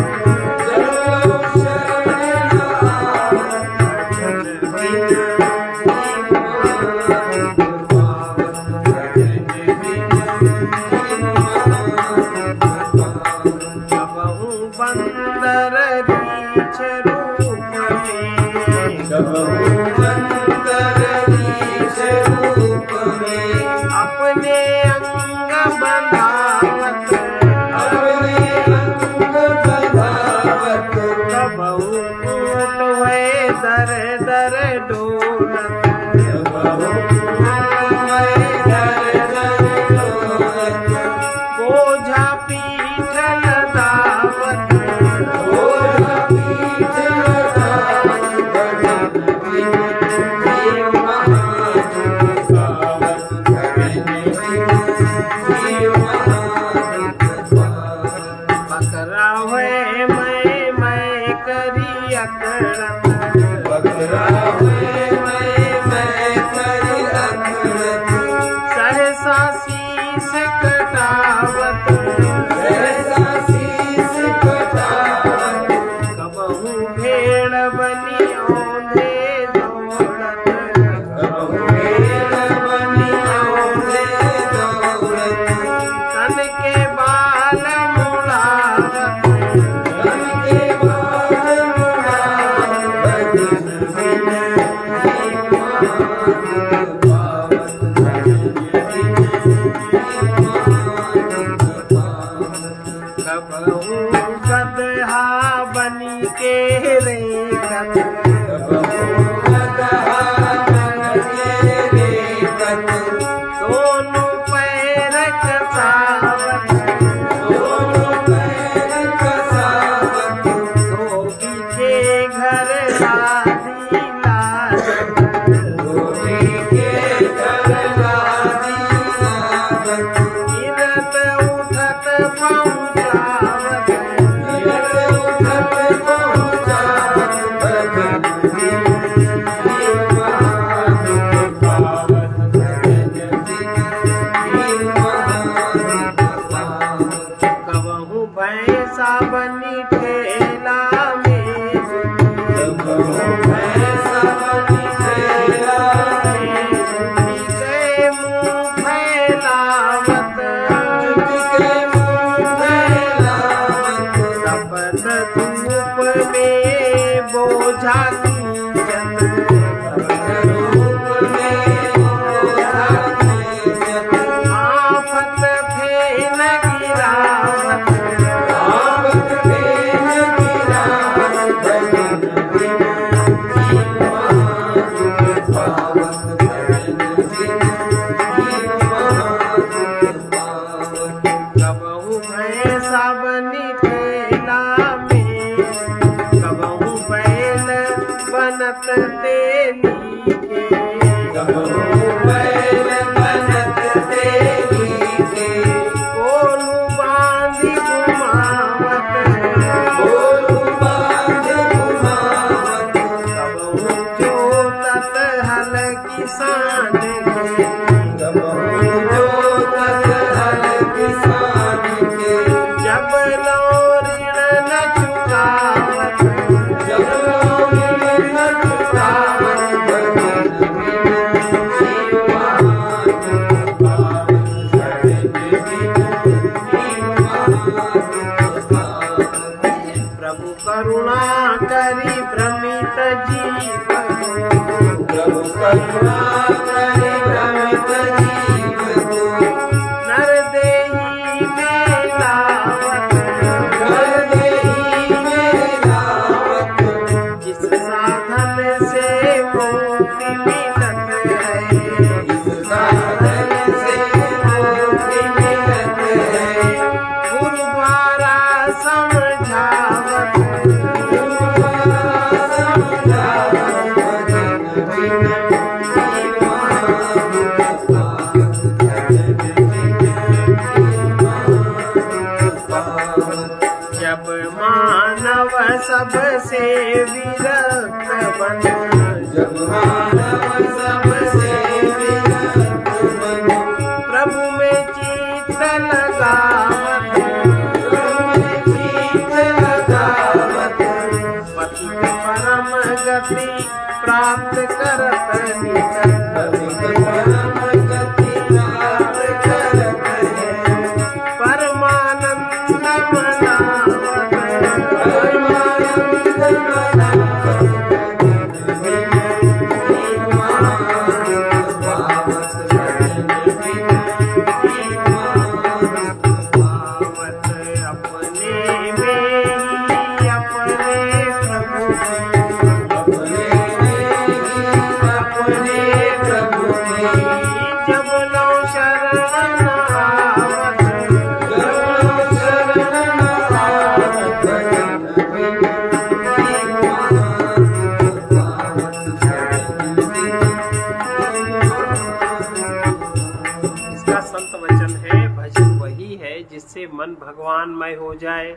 A: कबहू बंदर रीछ रूप में, अपने अंग बनावत, कबहू ऊँट हुए दर दर डोलत, बोझा पीठ लदावत, बकरा हुए मैं करी अकड़त, तेली के कोलू बांधी घुमावत जोतत हल किसान के जब ऋण न चुकावत प्रभु करुणा करी भ्रमित जीव नर देही में लावत जिस साधन से मुक्ति मिलत है गुरु द्वारा समझावत जब मानव सबसे विरक्त बन प्रभु में चित्त लगावत पतित परम गति प्राप्त करत परमानंद जब लो शरण आवत इसका संत वचन है, भजन वही है जिससे मन भगवानमय हो जाए।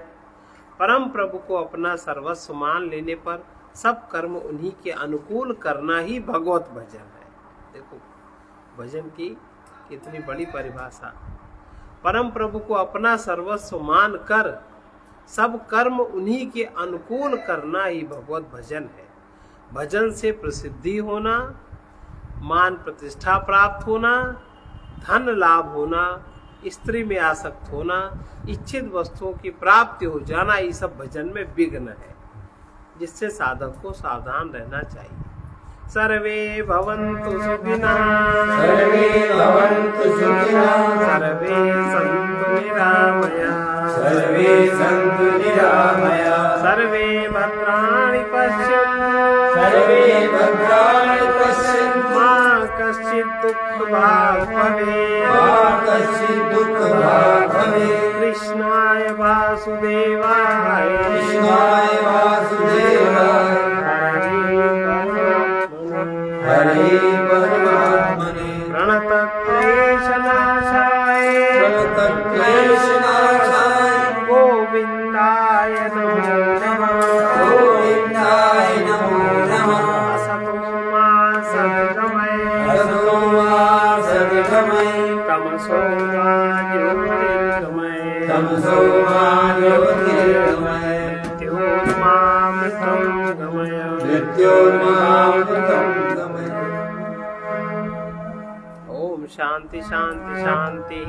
A: परम प्रभु को अपना सर्वस्व मान लेने पर सब कर्म उन्हीं के अनुकूल करना ही भगवत भजन है। देखो भजन की कितनी बड़ी परिभाषा। परम प्रभु को अपना सर्वस्व मान कर सब कर्म उन्हीं के अनुकूल करना ही भगवत भजन है। भजन से प्रसिद्धि होना, मान प्रतिष्ठा प्राप्त होना, धन लाभ होना, स्त्री में आसक्त होना, इच्छित वस्तुओं की प्राप्ति हो जाना, ये सब भजन में विघ्न है, जिससे साधक को सावधान रहना चाहिए। सर्वे भवन्तु सुखिनः, सर्वे सन्तु निरामयाः, सर्वे भद्राणि पश्यन्तु, मा कश्चित् दुःखभाग् भवेत्। कृष्णाय वासुदेवाय हरे परमात्मने प्रणतक्लेशनाशाय गोविन्दाय नमो नमः। असतो मा सद्गमय तमसो मा ज्योतिर्गमय मृत्योर्मामृतं गमय। ओम शांति शांति शांति।